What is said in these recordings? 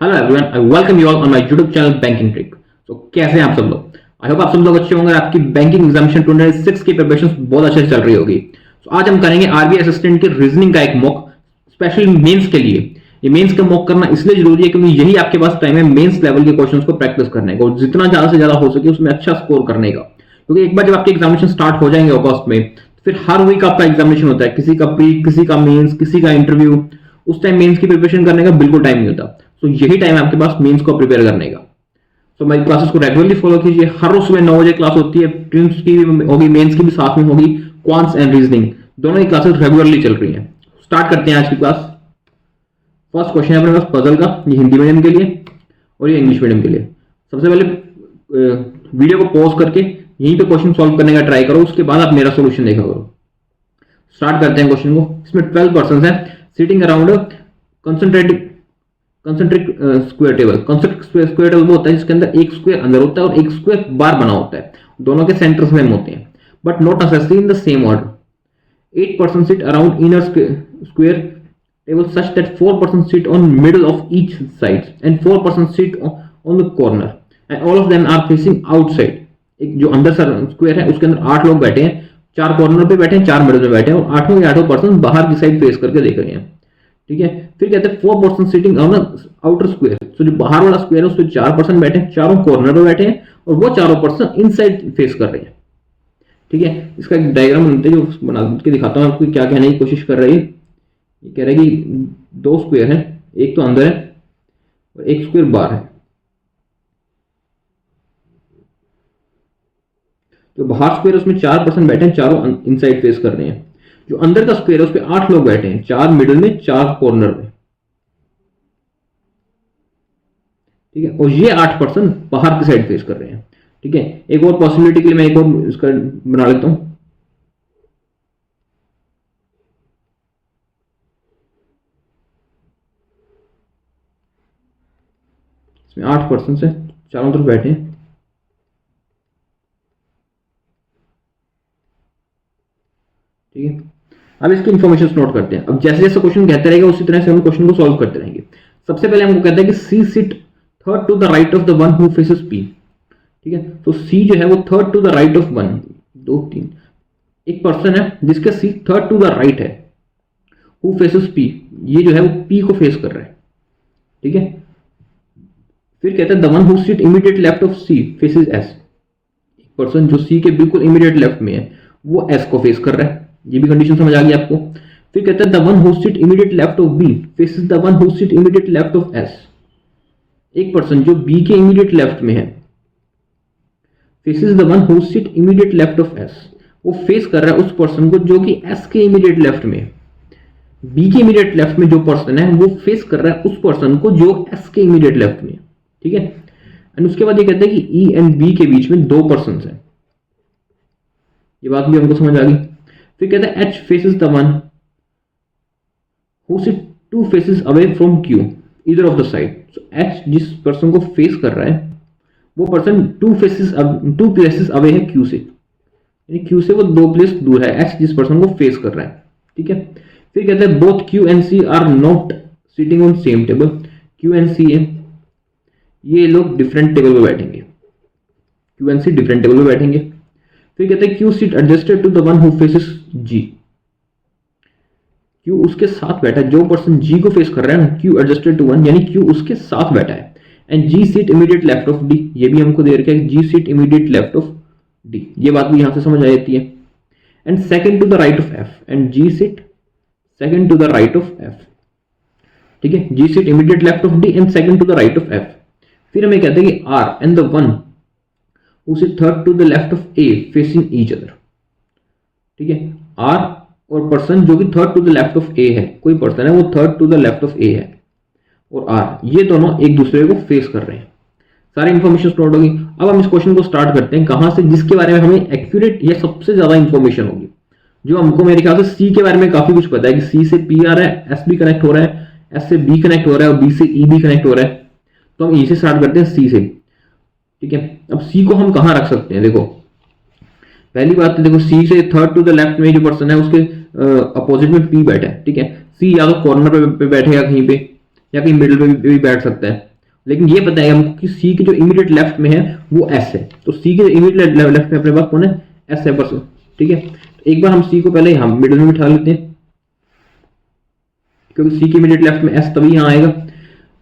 Hello everyone, I welcome you all on my YouTube channel banking trick. तो कैसे हैं आप सब लोग? आई होप आप सब लोग अच्छे होंगे। आपकी बैंकिंग एग्जामिनेशन 2026 की प्रिपरेशन बहुत अच्छे से चल रही होगी। तो आज हम करेंगे आरबीआई असिस्टेंट के रीजनिंग का एक मॉक, स्पेशली मेंस के लिए। ये मेंस का मॉक करना इसलिए जरूरी है क्योंकि यही आपके पास टाइम है मेंस लेवल के क्वेश्चंस को प्रैक्टिस करने का और जितना ज्यादा से ज्यादा हो सके उसमें अच्छा स्कोर करने का। क्योंकि एक बार जब आपके एग्जामिनेशन स्टार्ट हो जाएंगे अगस्त में, फिर हर वीक आपका एग्जामिनेशन होता है, किसी का प्री, किसी का मेंस, किसी का इंटरव्यू। उस टाइम मेंस की प्रिपरेशन करने का बिल्कुल टाइम नहीं होता। तो यही टाइम है आपके पास मेंस को प्रिपेयर करने का। तो मेरी क्लासेस को रेगुलरली फॉलो कीजिए। हर रोज सुबह 9 बजे क्लास होती है, प्रीलिम्स की भी होगी, मेंस की भी साथ में होगी। क्वांट्स एंड रीजनिंग दोनों ही क्लासेस रेगुलरली चल रही हैं। स्टार्ट करते हैं आज की क्लास। फर्स्ट क्वेश्चन है अपने पास पजल का, ये हिंदी मीडियम के लिए और ये इंग्लिश मीडियम के लिए। सबसे पहले वीडियो को पॉज करके यहीं पे क्वेश्चन सॉल्व करने का ट्राई करो, उसके बाद आप मेरा सोल्यूशन देखा करो। स्टार्ट करते हैं क्वेश्चन को। इसमें 12 पर्सन है sitting around concentric square table. Concentric square table वो होता है जिसके अंदर एक स्क्वायर अंदर होता है और एक स्क्वायर बार बना होता है, दोनों के सेंटर्स में होते हैं, but not necessary in the same order. 8 person sit around inner square table such that 4 person sit on middle of each side and 4 person sit on the corner and all of them are facing outside। एक जो अंदर square है उसके अंदर 8 लोग बैठे हैं, 4 corner पे बैठे हैं, 4 मिडल में बैठे हैं और आठों के आठों पर्सन बाहर की साइड फेस करके देख रहे हैं। ठीक है, फिर कहते हैं 4 person sitting on outer square. तो जो बाहर वाला स्क्वायर है उस पर 4 पर्सन बैठे हैं, चारों कॉर्नर पे बैठे हैं और वो चारों पर्सन इनसाइड फेस कर रहे हैं। ठीक है, इसका एक डायग्राम बनते हैं जो बना के दिखाता हूँ आपको क्या कहने की कोशिश कर रही है। ये कह रहा है कि 2 स्क्वायर है, एक तो अंदर है और एक स्क्वायर बाहर है। जो बाहर स्क्वायर है उसमें 4 पर्सन बैठे हैं, चारों इनसाइड फेस कर रहे हैं। जो अंदर का स्क्वायर है उस पर 8 लोग बैठे हैं, 4 मिडिल में, 4 कॉर्नर में। ठीक है, और ये 8 पर्सन बाहर की साइड फेस कर रहे हैं। ठीक है, एक और पॉसिबिलिटी के लिए मैं एक और इसका बना लेता हूं। इसमें 8 पर्सन है, चारों तरफ बैठे हैं। ठीक है, अब इसकी इंफॉर्मेशन नोट करते हैं। अब जैसे जैसे क्वेश्चन कहते रहेगा उसी तरह से हम क्वेश्चन को सॉल्व करते रहेंगे। सबसे पहले हमको कहते हैं कि C sit third to the right of the one who faces P. ठीक है, तो सी जो है वो third to the right of one, 2 3 एक पर्सन है जिसका C third to the right है, हु फेसेस पी, ये जो है वो पी को फेस कर रहा है। ठीक है, फिर कहते हैं the one who sit immediate left of C faces S. एक पर्सन जो सी के बिल्कुल इमीडिएट लेफ्ट में है वो एस को फेस कर रहा है। ये भी कंडीशन समझ आ गई आपको। फिर कहते हैं the one who sit immediate left of B faces the one who sit immediate left of S. एक पर्सन जो बी के इमीडिएट लेफ्ट में है faces the one who sit immediate left of S, वो फेस कर रहा है उस पर्सन को जो कि एस के इमीडिएट लेफ्ट में है। बी के इमीडिएट लेफ्ट में जो पर्सन है वो फेस कर रहा है उस पर्सन को जो एस के इमीडिएट लेफ्ट में है। ठीक है, एंड उसके बाद ये कहते हैं कि ई एंड बी के बीच में 2 पर्सन है। ये बात भी हमको समझ आ गई। फिर कहते हैं H faces the one who seat 2 faces away from Q either of the side. So H जिस पर्सन को फेस कर रहा है वो पर्सन 2 प्लेसेस अवे है क्यू से, यानी क्यू से वो 2 प्लेस दूर है एच जिस पर्सन को फेस कर रहा है। ठीक है, फिर कहते हैं both Q and C are not sitting on same table. Q and C है, ये लोग डिफरेंट टेबल पे बैठेंगे, Q and C different table पे बैठेंगे। फिर कहते हैं Q seat adjusted to the one who faces G. Q उसके साथ बैठा है, जो पर्सन जी को फेस कर रहा है ना, क्यू एडजस्टेड टू वन, यानी क्यू उसके साथ बैठा है। And G seat immediate left of D, ये भी हमको दे रखा है G seat immediate left of D. ये बात भी यहां से समझ आ जाती है। And second to the right of F, and G seat second to the right of F. ठीक है, G seat immediate left of D and second to the right of F. फिर हमें कहते हैं कि R and the one who sit third to the left of A facing each other. ठीक है, R और पर्सन जो कि third to the left of A है, कोई पर्सन है वो third to the left of A है और आर, ये दोनों एक दूसरे को फेस कर रहे हैं। सारी इंफॉर्मेशन नोट होगी। अब हम इस क्वेश्चन को स्टार्ट करते हैं कहां से, जिसके बारे में हमें एक्यूरेट या सबसे ज्यादा इंफॉर्मेशन होगी। जो हमको मेरे ख्याल से सी के बारे में काफी कुछ पता है कि सी से पी आ रहा है, एस भी कनेक्ट हो रहा है, एस से बी कनेक्ट हो रहा है और बी से ई भी कनेक्ट हो रहा है। तो हम ई से स्टार्ट करते हैं, सी से। ठीक है, अब सी को हम कहां रख सकते हैं? देखो पहली बात तो देखो सी से थर्ड टू द लेफ्ट में जो पर्सन है उसके अपोजिट में पी बैठा है। ठीक है, सी या तो कॉर्नर पे बैठेगा कहीं पे, या कहीं मिडिल में भी बैठ सकता है, लेकिन ये पता है हमको कि सी के जो इमीडिएट लेफ्ट में है वो एस है, तो सी के इमीडिएट लेफ्ट में अपने पास कौन है, एस है पर्सन। ठीक है, तो एक बार हम सी को पहले यहाँ मिडिल में बिठा लेते हैं, क्योंकि सी के इमीडिएट लेफ्ट में एस तभी यहाँ आएगा।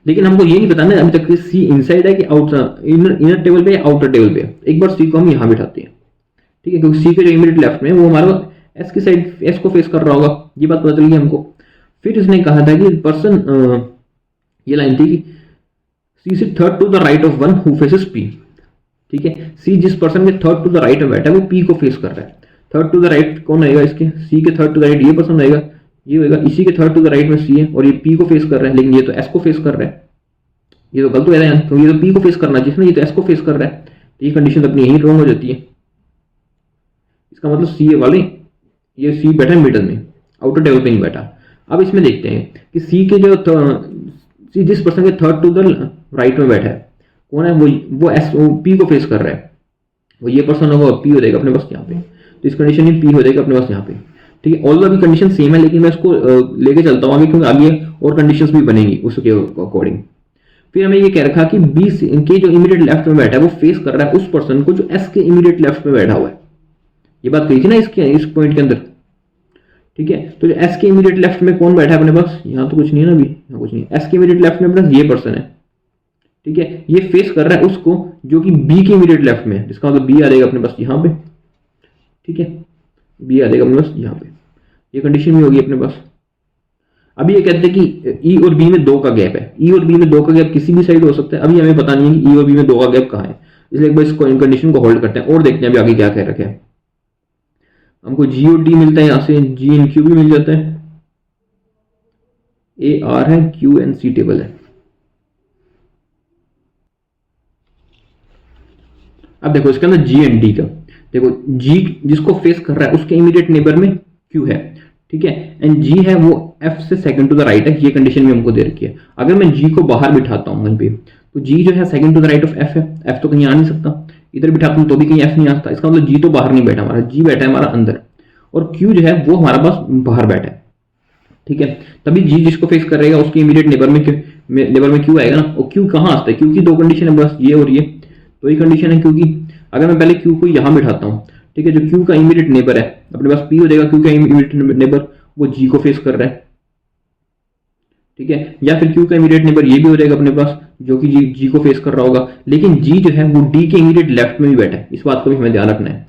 लेकिन हमको ये नहीं पता ना अभी तक कि सी इनसाइड है कि आउटसाइड, इनर टेबल पे या आउटर टेबल पे। एक बार सी को हम यहाँ बिठाते हैं, ठीक है, क्योंकि सी के जो इमीडिएट लेफ्ट में वो हमारा एस की साइड, एस को फेस कर रहा होगा, ये बात पता चल गई हमको। फिर इसने कहा था कि पर्सन, ये लाइन थी कि C sit third to the right of one who faces P. ठीक है, सी जिस पर्सन के थर्ड टू द राइट में बैठा है वो पी को फेस कर रहा है। थर्ड टू द राइट कौन आएगा, इसके सी के थर्ड टू द राइट ये पर्सन आएगा, ये होगा, इसी के थर्ड टू द राइट में सी है और ये पी को फेस कर रहा है, लेकिन ये तो एस को फेस कर रहा है, ये तो गलत हो जाएगा क्योंकि ये तो पी को फेस करना चाहिए, ये तो एस को फेस कर रहा है, तो ये कंडीशन अपनी यही रॉन्ग हो जाती है। इसका मतलब सी वाले, ये सी बैठा है मिडल में, आउटर टेबल पे नहीं बैठा। अब इसमें देखते हैं कि सी के जो सी जिस पर्सन के थर्ड टू द राइट में बैठा है कौन है, वो एस पी को फेस कर रहा है, वो ये पर्सन होगा, पी हो जाएगा अपने पास यहाँ पे, तो इस कंडीशन में पी हो जाएगा अपने पास यहाँ पे। ठीक है, ऑल अभी कंडीशन सेम है, लेकिन मैं इसको लेके चलता हूँ आगे, क्योंकि आगे और कंडीशंस भी बनेंगी उसके अकॉर्डिंग। फिर हमें ये कह रखा कि बी के जो इमीडिएट लेफ्ट में बैठा है वो फेस कर रहा है उस पर्सन को जो एस के इमीडिएट लेफ्ट में बैठा हुआ है, ये बात कही थी ना इस पॉइंट के अंदर। ठीक है, तो जो एस के इमीडिएट लेफ्ट में कौन बैठा है अपने पास, यहाँ तो कुछ नहीं है ना अभी, यहाँ कुछ नहीं, एस के इमीडिएट लेफ्ट में अपने पास ये पर्सन है। ठीक है, ये फेस कर रहा है उसको जो कि बी के इमीडिएट लेफ्ट में है, जिसका मतलब बी आ जाएगा अपने पास यहाँ पे। ठीक है, बी आ जाएगा अपने पास यहाँ पे, ये कंडीशन भी होगी अपने पास। अभी ये कहते हैं कि ई और बी में 2 का गैप है, ई और बी में 2 का गैप किसी भी साइड हो सकता है, अभी हमें पता नहीं है कि ई और बी में 2 का गैप कहाँ है, इसलिए एक बार इस कंडीशन को होल्ड करते हैं और देखते हैं अभी आगे क्या कह रखे हैं। हमको जी और डी मिलता है, यहाँ से जी एंड क्यू भी मिल जाता है, ए आर है, क्यू एंड सी टेबल है। अब देखो इसके अंदर जी एंड डी का, देखो जी जिसको फेस कर रहा है उसके इमीडिएट नेबर में क्यू है, ठीक है, एंड जी है वो एफ से सेकंड टू द राइट है, ये कंडीशन भी हमको दे रखी है। अगर मैं जी को बाहर बिठाता हूँ वहीं पे, तो जी जो है second to the right of F है, एफ तो कहीं आ नहीं सकता, इधर बिठाता हूँ तो भी कहीं एफ नहीं आ सकता, इसका मतलब जी तो बाहर नहीं बैठा हमारा, जी बैठा है हमारा अंदर, और क्यू जो है वो हमारा पास बाहर बैठा है। ठीक है, तभी जी जिसको फेस करेगा उसके इमीडिएट नेबर में क्यू आएगा ना, और क्यू कहाँ आता है, क्यू की 2 कंडीशन है बस, ये और ये, तो ये कंडीशन है क्यू की। अगर मैं पहले क्यू को यहाँ बिठाता हूँ, ठीक है, जो क्यू का इमीडिएट नेबर है अपने पास पी हो जाएगा, क्यू का इमीडिएट नेबर वो जी को फेस कर रहा है। ठीक है, या फिर क्यू का इमीडिएट नेबर ये भी हो जाएगा अपने पास जो कि जी को फेस कर रहा होगा, लेकिन जी जो है वो डी के इमीडिएट लेफ्ट में भी बैठा है, इस बात को भी हमें ध्यान रखना है।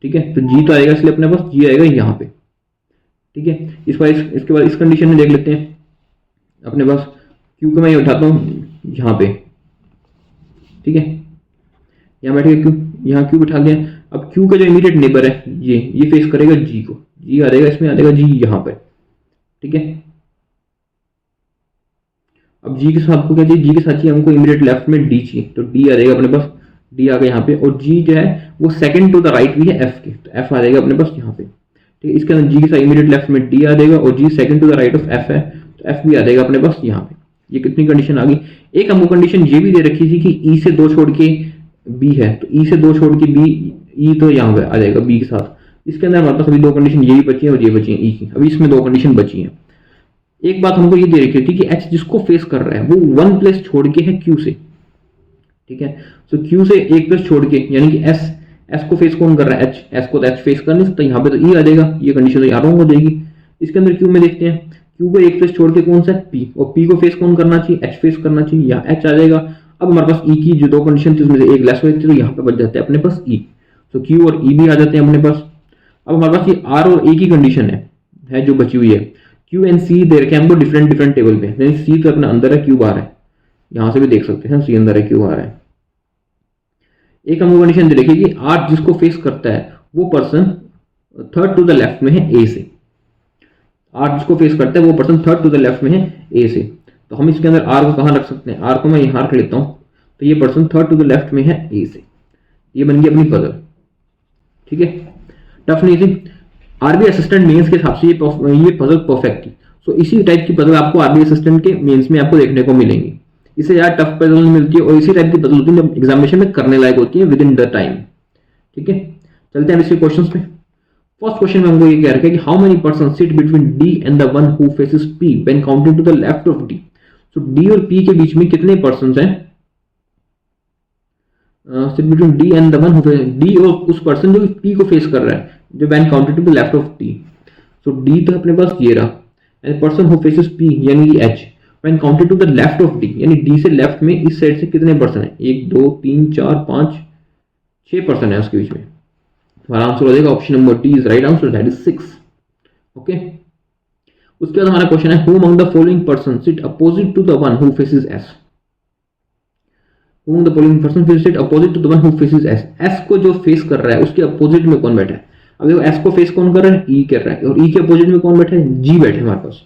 ठीक है, तो जी तो आएगा इसलिए अपने पास जी आएगा यहाँ पे। ठीक है, इसके बाद इस कंडीशन में देख लेते हैं अपने पास क्यू को मैं उठाता हूँ यहाँ पे। ठीक है, यहाँ बैठेगा क्यू, यहाँ क्यू बिठा दिया। अब क्यू का जो इमीडिएट नेबर है ये फेस करेगा जी को, जी आ जाएगा इसमें, आ जाएगा जी यहाँ पर। ठीक है, अब जी के साथ को क्या चाहिए, जी के साथ चाहिए हमको इमीडिएट लेफ्ट में डी चाहिए, तो डी आ जाएगा अपने पास, डी आ गया यहाँ पे, और जी जो है वो सेकंड टू द राइट भी है एफ के, तो एफ आ जाएगा अपने पास यहाँ पे। ठीक है, इसके अंदर जी के साथ इमीडिएट लेफ्ट में डी आ जाएगा और G second to the right of F है, तो एफ भी आ जाएगा अपने पास यहाँ पे। ये कितनी कंडीशन आ गई। एक हमको कंडीशन ये भी दे रखी थी कि ई से 2 छोड़ के बी है, तो ई से 2 छोड़ के बी, ई तो यहाँ पे आ जाएगा बी के साथ। इसके अंदर हमारे पास अभी 2 कंडीशन ये भी बची है और ये बची है ई की, अभी इसमें 2 कंडीशन बची है। एक बात हमको ये दे रखी थी कि एच जिसको फेस कर रहा है वो 1 प्लेस छोड़ के है क्यू से। ठीक है, तो क्यू से 1 प्लेस छोड़ के, यानी कि एस को फेस कौन कर रहा है, एच, एस को तो एच फेस कर नहीं सकता, यहाँ पे तो ई आ जाएगा, ये कंडीशन तो यहाँ रॉन्ग हो जाएगी। इसके अंदर क्यू में देखते हैं, क्यू को 1 प्लेस छोड़ के कौन सा है, पी, और पी को फेस कौन करना चाहिए, एच फेस करना चाहिए, यहाँ एच आ जाएगा। अब हमारे पास ई की जो 2 कंडीशन थी उसमें से एक लेस हो जाती है, तो यहाँ पे बच जाते हैं अपने पास ई, तो क्यू और ई भी आ जाते हैं अपने पास। अब हमारे पास ये आर और ए की कंडीशन है जो बची हुई है, क्यू एंड सी दे रखे हमको डिफरेंट टेबल पे, सी तो अपने अंदर है, क्यू बाहर है, यहां से भी देख सकते हैं सी अंदर है, क्यू बाहर है। एक हमको कंडीशन दे रखी कि आर जिसको फेस करता है वो person third to the left में है ए से, आर जिसको फेस करता है वो person third to the left में है ए से, तो हम इसके अंदर आर को कहाँ रख सकते हैं, आर को मैं यहाँ रख लेता हूँ, तो ये person third to the left में है ए से, ये बन गई अपनी पजल। ठीक है, टफ नहीं थी। आरबी असिस्टेंट मेंस के हिसाब से ये पजल परफेक्ट थी। सो इसी टाइप की पजल आपको आरबी असिस्टेंट के मेंस में आपको देखने को मिलेंगी। इससे यार टफ पजल नहीं मिलती है, और इसी टाइप की पजल होती है जो एग्जामिनेशन में करने लायक होती है विद इन द टाइम। ठीक है, चलते हैं इसके क्वेश्चंस पे। फर्स्ट क्वेश्चन में हमको ये कह रखा है कि how many person sit between D and the one who faces P when counting to the left of D. So D और पी के बीच में कितने पर्सन हैं? Sit between D and the one who D और उस person जो P को फेस कर रहा है, जो when counted to the left of T. So D तो अपने पास ये रहा, and person who faces P यानी कि H when counted to the left of D, यानी डी से लेफ्ट में इस साइड से कितने पर्सन है? 1 2 3 4 5 6 पर्सन है उसके बीच में। हमारा आंसर हो जाएगा option number D is right answer, that is 6। Okay, उसके बाद हमारा क्वेश्चन है who among the following person sit opposite to the one who faces S. whom the following person will sit opposite to the one who faces S। S को जो face कर रहा है उसके अपोजिट में कौन बैठा है? अब देखो S को फेस कौन कर रहा है? E कर रहा है, और E के अपोजिट में कौन बैठा है? G बैठे हमारे पास।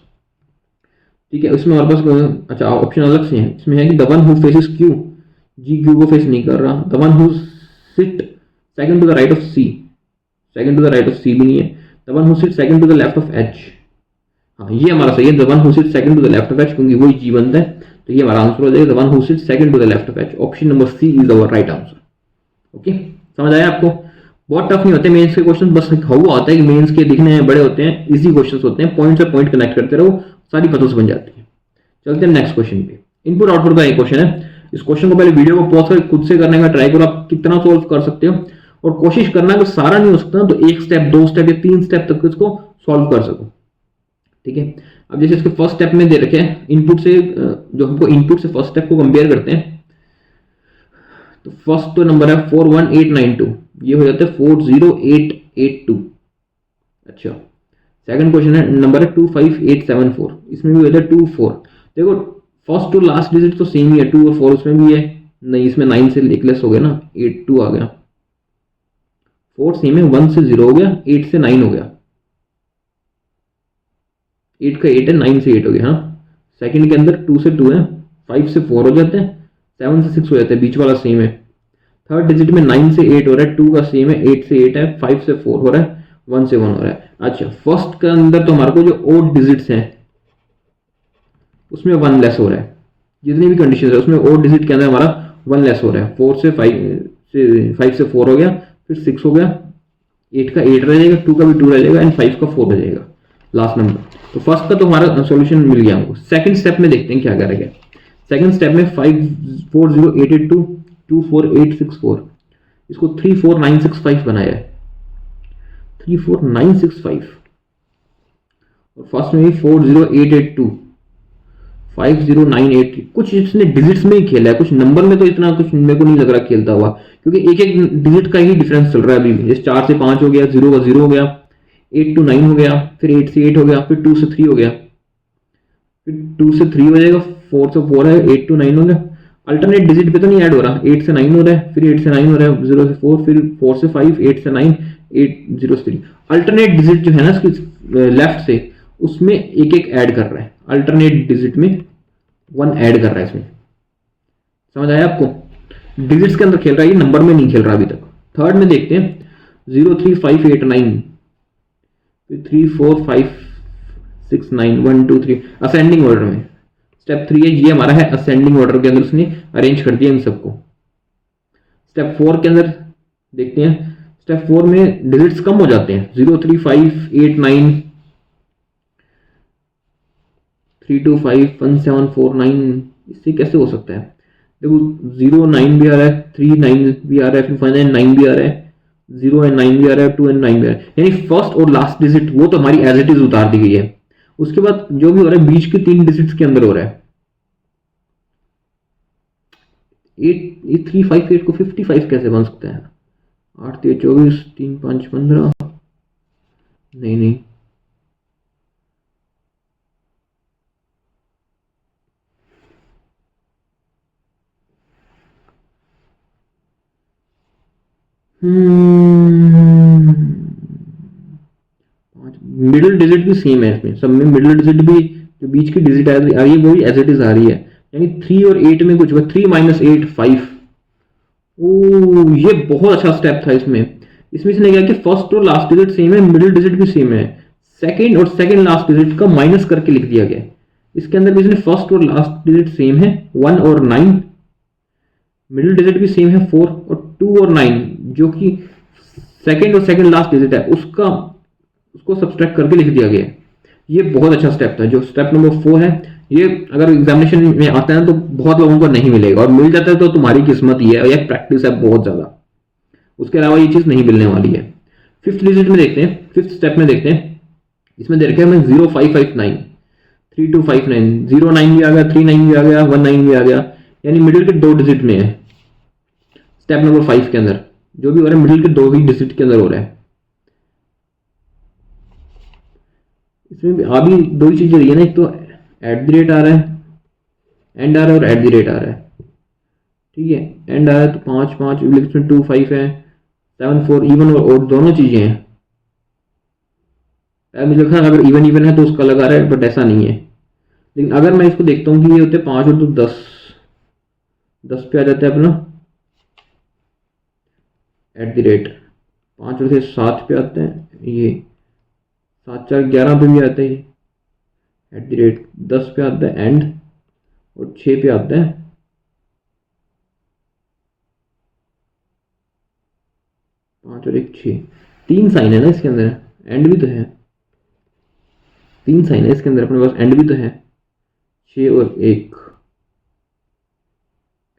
ठीक है, उसमें हमारे पास अच्छा ऑप्शन अलग से है, इसमें है कि the one who faces Q, G Q को फेस नहीं कर रहा। The one who sit second to the right of C, second to the right of C भी नहीं है। The one who sit second to the left of H, हाँ ये हमारा सही है, the one who sit second to the left of H, क्योंकि वही G बनता है, तो ये हमारा आंसर हो जाएगा the one who sits second to the left of H. Option number C is our right answer. Okay, समझ आया आपको? बहुत टफ नहीं होते मेंस के क्वेश्चन, बस हुआ होता है कि मेंस के दिखने में बड़े होते हैं, इजी क्वेश्चंस होते हैं, पॉइंट से पॉइंट कनेक्ट करते रहो, सारी पतों से बन जाती है। चलते हैं नेक्स्ट क्वेश्चन पे। इनपुट आउटपुट का एक क्वेश्चन है, इस क्वेश्चन को पहले वीडियो को पॉज कर खुद से करने का ट्राई करो, आप कितना सोल्व कर सकते हो, और कोशिश करना कि सारा नहीं हो सकता तो 1 स्टेप 2 स्टेप या 3 स्टेप तक इसको सॉल्व कर सको। ठीक है, अब जैसे इसके फर्स्ट स्टेप में दे रखे हैं इनपुट से, जो हमको इनपुट से फर्स्ट स्टेप को कंपेयर करते हैं, तो फर्स्ट तो नंबर है 41892, ये हो जाता है 40882। अच्छा, सेकंड क्वेश्चन है नंबर है 25874, इसमें भी हो जाता है 24। देखो फर्स्ट टू लास्ट डिजिट तो सेम ही है, 2 और 4 उसमें भी है, नहीं इसमें 9 से एक लेस हो गया ना, 82 आ गया, 4 सेम है, 1 से 0 हो गया, 8 से 9 हो गया, 8 का 8 है, 9 से 8 हो गया। हाँ, सेकंड के अंदर 2 से 2 है, 5 से 4 हो जाते हैं, 7 से 6 हो जाते हैं, बीच वाला सेम है। थर्ड डिजिट में 9 से 8 हो रहा है, 2 का सेम है, 8 से 8 है, 5 से 4 हो रहा है, 1 से 1 हो रहा है। अच्छा, फर्स्ट के अंदर तो हमारे को जो ओड डिजिट्स हैं उसमें 1 लेस हो रहा है, जितनी भी कंडीशन है उसमें ओड डिजिट के अंदर हमारा 1 लेस हो रहा है। 5 से 4 हो गया, फिर 6 हो गया, 8 का 8 रह जाएगा, 2 का भी 2 रह जाएगा, एंड 5 का 4 रह जाएगा लास्ट नंबर। तो फर्स्ट का तो हमारा सॉल्यूशन मिल गया हमको। सेकंड स्टेप में देखते हैं क्या करेंगे। सेकंड स्टेप में 540882 24864, इसको 34965 बनाया है, 34965, और फर्स्ट में 40882 5098। कुछ इसने डिजिट्स में ही खेला है, कुछ नंबर में तो इतना कुछ मेरे को नहीं लग रहा खेलता हुआ, क्योंकि एक एक डिजिट का ही डिफरेंस चल रहा है अभी भी। जैसे 4 से 5 हो गया, 0 का 0 हो गया, 8 to 9 हो गया, फिर 8 से 8 हो गया, फिर 2 से 3 हो गया, फिर 2 से 3 हो जाएगा, 4 से 4 है, 8 to 9 हो गया। अल्टरनेट डिजिट पे तो नहीं ऐड हो रहा, 8 से 9 हो रहा है, फिर 8 से 9 हो रहा है, 0 से 4, फिर 4 से 5, 8 से 9, 8 0 से 3। अल्टरनेट डिजिट जो है ना इसकी लेफ्ट से, उसमें एक एक ऐड कर रहा है, अल्टरनेट डिजिट में 1 ऐड कर रहा है इसमें। समझ आया आपको? डिजिट्स के अंदर खेल रहा है, ये नंबर में नहीं खेल रहा अभी तक। थर्ड में देखते हैं 03589, 3 4 5 6 9 1 2 3 असेंडिंग ऑर्डर में। स्टेप 3 है, ये हमारा है असेंडिंग ऑर्डर के अंदर उसने अरेंज कर दिया इन सबको। स्टेप 4 के अंदर देखते हैं, स्टेप 4 में डिजिट्स कम हो जाते हैं, 03589 325 1749, इससे कैसे हो सकता है? देखो 09 भी आ रहा है, 39 भी आ रहा है, फिर फाइनल 9 भी आ रहा है, 0 एंड 9 भी आ रहा है, 2 एंड 9 भी आ रहा है, यानी फर्स्ट और लास्ट डिजिट वो तो हमारी एज इट इज उतार दी गई है। उसके बाद जो भी हो रहा है बीच के 3 डिजिट्स के अंदर हो रहा है। 358 को 55 कैसे बन सकता है? 8 3 24 3 5 15, नहीं मिडिल डिजिट भी सेम है इसमें, सब में मिडिल डिजिट भी, जो बीच की डिजिट आ रही है वो भी एज इट इज आ रही है, यानी 3 और 8 में कुछ 3 - 8 5। ओ ये बहुत अच्छा स्टेप था इसमें इसने क्या किया, फर्स्ट और लास्ट डिजिट सेम है, मिडिल डिजिट भी सेम है, सेकंड और सेकंड लास्ट डिजिट का माइनस करके लिख दिया गया। इसके अंदर भी इसने फर्स्ट और लास्ट डिजिट सेम है, 1 और 9, मिडिल डिजिट भी सेम है 4, और 2 और 9 जो कि सेकंड और सेकंड लास्ट डिजिट है उसको सब्सट्रैक्ट करके लिख दिया गया। ये बहुत अच्छा स्टेप था। जो स्टेप नंबर 4 है ये अगर एग्जामिनेशन में आता है तो बहुत लोगों को नहीं मिलेगा, और मिल जाता है तो तुम्हारी किस्मत ही है, या प्रैक्टिस है बहुत ज़्यादा, उसके अलावा ये चीज़ नहीं मिलने वाली है। फिफ्थ डिजिट में देखते हैं, फिफ्थ स्टेप में देखते हैं, इसमें दे रखा है हमें 0559 3259, 09 भी आ गया, 39 भी आ गया, 19 भी आ गया, यानी मिडिल के 2 डिजिट में है। स्टेप नंबर 5 के अंदर जो भी हो रहा है मिडिल के 2 ही डिजिट के अंदर हो रहा है। इसमें भी अभी 2 ही चीजें रही है ना, एक तो एट द रेट आ रहा है, एंड आ रहा है, और एट द रेट आ रहा है। ठीक है, एंड आ रहा है तो 5 5 इसमें 2 5 है, 7 4 इवन और odd दोनों चीजें हैं। मुझे लगा अगर इवन इवन है तो उसका लगा रहा है, बट ऐसा नहीं है। लेकिन अगर मैं इसको देखता हूँ कि ये होते हैं 5 और 2 10, 10 पे आ जाता है अपना एट द रेट, 5 और से 7 पे आते हैं, ये 7 4 11 पे भी आता है, एट द रेट 10 पे आता है एंड, और 6 पे आता है 5 और 1 6। 3 साइन है ना इसके अंदर, एंड भी तो है, 3 साइन है इसके अंदर अपने पास, एंड भी तो है, 6 और 1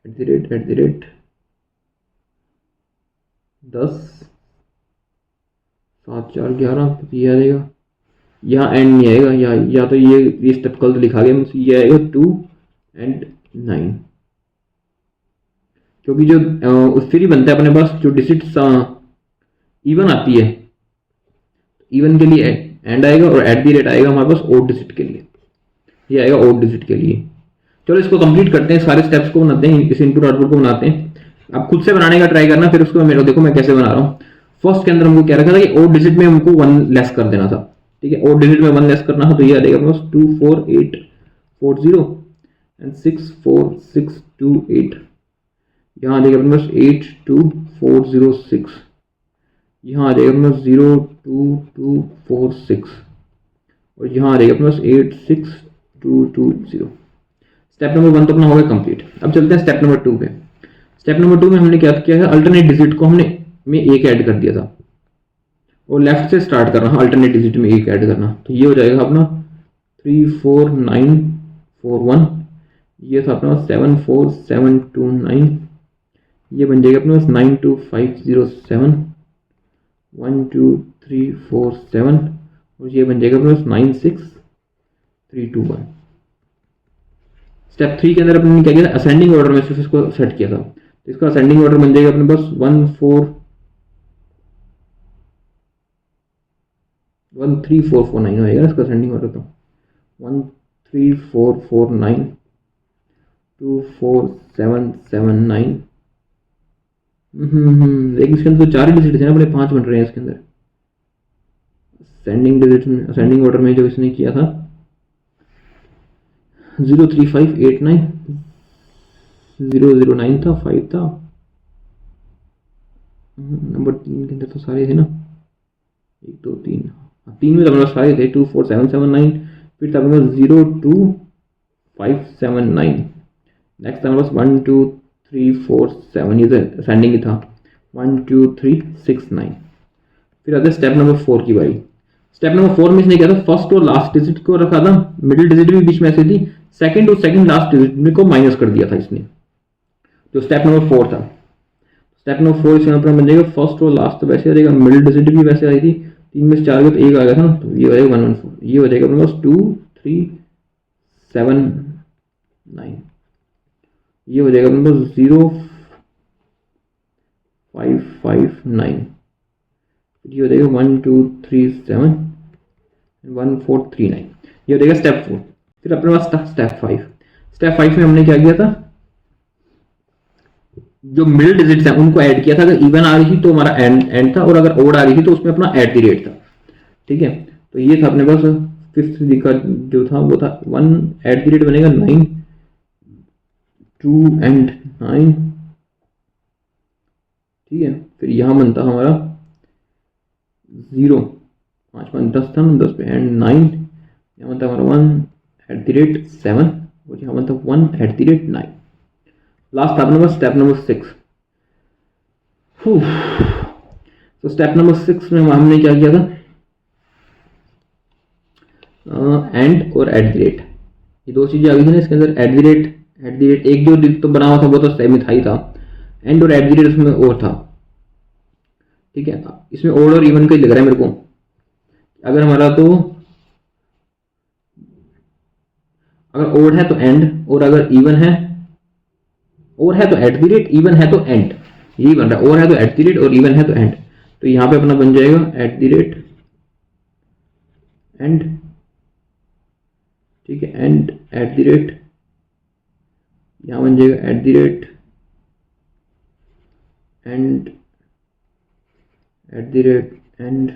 एट द रेट 10 7 4 11 ये आ जाएगा। यहाँ एंड नहीं आएगा, या तो ये स्टेप कल तो लिखा गया मुझसे, ये आएगा 2 एंड 9, क्योंकि जो फिर ही बनता है अपने पास जो डिजिट इवन आती है, इवन के लिए एंड आएगा, और एट दी रेट आएगा हमारे पास ओड डिजिट के लिए, ये आएगा ओड डिजिट के लिए। चलो इसको कंप्लीट करते हैं, सारे स्टेप्स को बनाते हैं, इस इनपुट आउटपुट को बनाते हैं। आप खुद से बनाने का ट्राई करना, फिर उसको मेरे देखो मैं कैसे बना रहा हूँ। फर्स्ट के अंदर हमको क्या रखा था कि ओड डिजिट में हमको 1 लेस कर देना था। ठीक है, ओड डिजिट में 1 लेस करना है तो ये आ जाएगा अपने पास 2 4 8 4 0 एंड 6 4 6 2 8, यहाँ आ जाएगा अपने पास 8 2 4 0 6, यहाँ आ जाएगा अपने पास 0 2 2 4 6, और यहाँ आ जाएगा अपने पास 8 6 2 2 0। स्टेप नंबर 1 तो अपना हो गया कंप्लीट। अब चलते हैं स्टेप नंबर 2 पे। स्टेप नंबर 2 में हमने क्या किया है, अल्टरनेट डिजिट को हमने में 1 ऐड कर दिया था, और लेफ्ट से स्टार्ट करना है, अल्टरनेट डिजिट में 1 ऐड करना, तो ये हो जाएगा अपना 3 4 9 4 1, ये था अपना 7 4 7 2 9, ये बन जाएगा अपने पास 9 2 5 0 7 1 2 3 4 7, और ये बन जाएगा अपने पास 9 6 3 2 1। स्टेप 3 के अंदर अपने क्या किया था, असेंडिंग ऑर्डर में सिर्फ इसको सेट किया था, तो इसका असेंडिंग ऑर्डर बन जाएगा अपने पास 1 4 1 3 4 4 9 होएगा इसका असेंडिंग ऑर्डर, तो 1 3 4 4 9 2 4 7 7 9। लेकिन इसके अंदर तो 4 ही डिजिट थे ना, बड़े 5 बन रहे हैं इसके अंदर। असेंडिंग डिजिट में, असेंडिंग ऑर्डर में जो इसने किया था 0 3 5 8 9 0 0 9 था, 5 था, नंबर 3 के अंदर तो सारे थे ना, 1 2 3, 3 में तो अपने पास सारे थे, 2 4 7 7 9, फिर था अपने पास 0 2 5 7 9, नेक्स्ट था अपने पास 1 2 3 4 7, ये तो असेंडिंग ही था, 1 2 3 6 9। फिर आते स्टेप नंबर 4 की बारी। स्टेप नंबर 4 में इसने क्या था, फर्स्ट और लास्ट डिजिट को रखा था, मिडिल डिजिट भी बीच में ऐसे थी, सेकंड और सेकंड लास्ट डिजिट को माइनस कर दिया था इसने, जो स्टेप नंबर 4 था। स्टेप नंबर 4 इसके ऊपर बन जाएगा फर्स्ट और लास्ट तो वैसे आ जाएगा, मिडिल डिजिट भी वैसे आई थी, 3 में से 4 गया तो 1 आ गया था ना, तो ये हो जाएगा 1 1 4, ये हो जाएगा अपने पास 2 3 7 9, ये हो जाएगा अपने पास 0 5 5 9, ये हो जाएगा 1 2 3 7 1 4 3 9, ये हो जाएगा स्टेप 4। फिर अपने पास था स्टेप 5। स्टेप 5 में हमने क्या किया था, जो मिडिल डिजिट्स हैं उनको ऐड किया था, अगर इवन आ रही थी तो हमारा एंड था, और अगर ओड आ रही थी तो उसमें अपना एट द रेट था। ठीक है, तो ये था अपने पास फिफ्थ का जो था वो था 1 एट द रेट बनेगा 9 2 एंड 9। ठीक है, फिर यहाँ बनता हमारा 0 5 5 10 था, 10 पे एंड 9, यहाँ बनता हमारा 1 एट द रेट 7, और यहाँ बनता 1 एट द रेट 9। लास्ट अपने पास स्टेप नंबर 6। तो स्टेप नंबर 6 में हमने क्या किया था, एंड और एट द रेट, ये दो चीज़ें आ गई थी ना इसके अंदर, एट द रेट एक जो तो बना हुआ था वो तो सेम था ही था, एंड और एट द रेट उसमें और था। ठीक है, इसमें ओड और इवन का ही लग रहा है मेरे को। अगर हमारा तो अगर ओड है तो एंड, और अगर इवन है, और है तो एट द रेट, इवन है तो एंड, यही बन रहा है। और है तो एट द रेट और इवन है तो एंड। तो यहां पे अपना बन जाएगा एट द रेट एंड, ठीक है, एंड एट द रेट, यहां बन जाएगा eight the rate and eight the rate and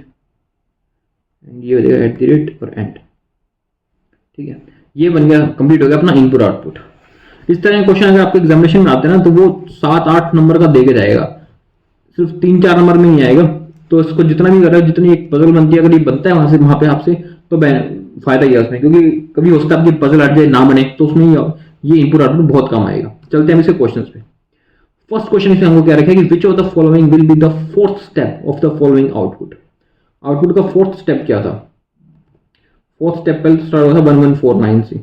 ये हो जाएगा एट द रेट और एंड। ठीक है, ये बन गया, कंप्लीट हो गया अपना इनपुट आउटपुट। इस तरह के क्वेश्चन अगर आपके एग्जामिनेशन में आते हैं ना तो वो 7-8 नंबर का दे के जाएगा, सिर्फ 3-4 नंबर में नहीं आएगा। तो इसको जितना भी कर रहा है, जितनी एक पजल बनती है, अगर ये बनता है वहां पे आपसे, तो फायदा ही है उसमें, क्योंकि कभी हो सकता है आपकी पजल हट जाए ना बने, तो उसमें ये इनपुट आउटपुट बहुत काम आएगा। चलते हैं इसे क्वेश्चन पे। फर्स्ट क्वेश्चन इसमें हमको क्या रखा है कि which of the following will be the fourth step of the following output. Output का फोर्थ स्टेप क्या था? फोर्थ स्टेप पहले स्टार्ट हुआ था 1149 से,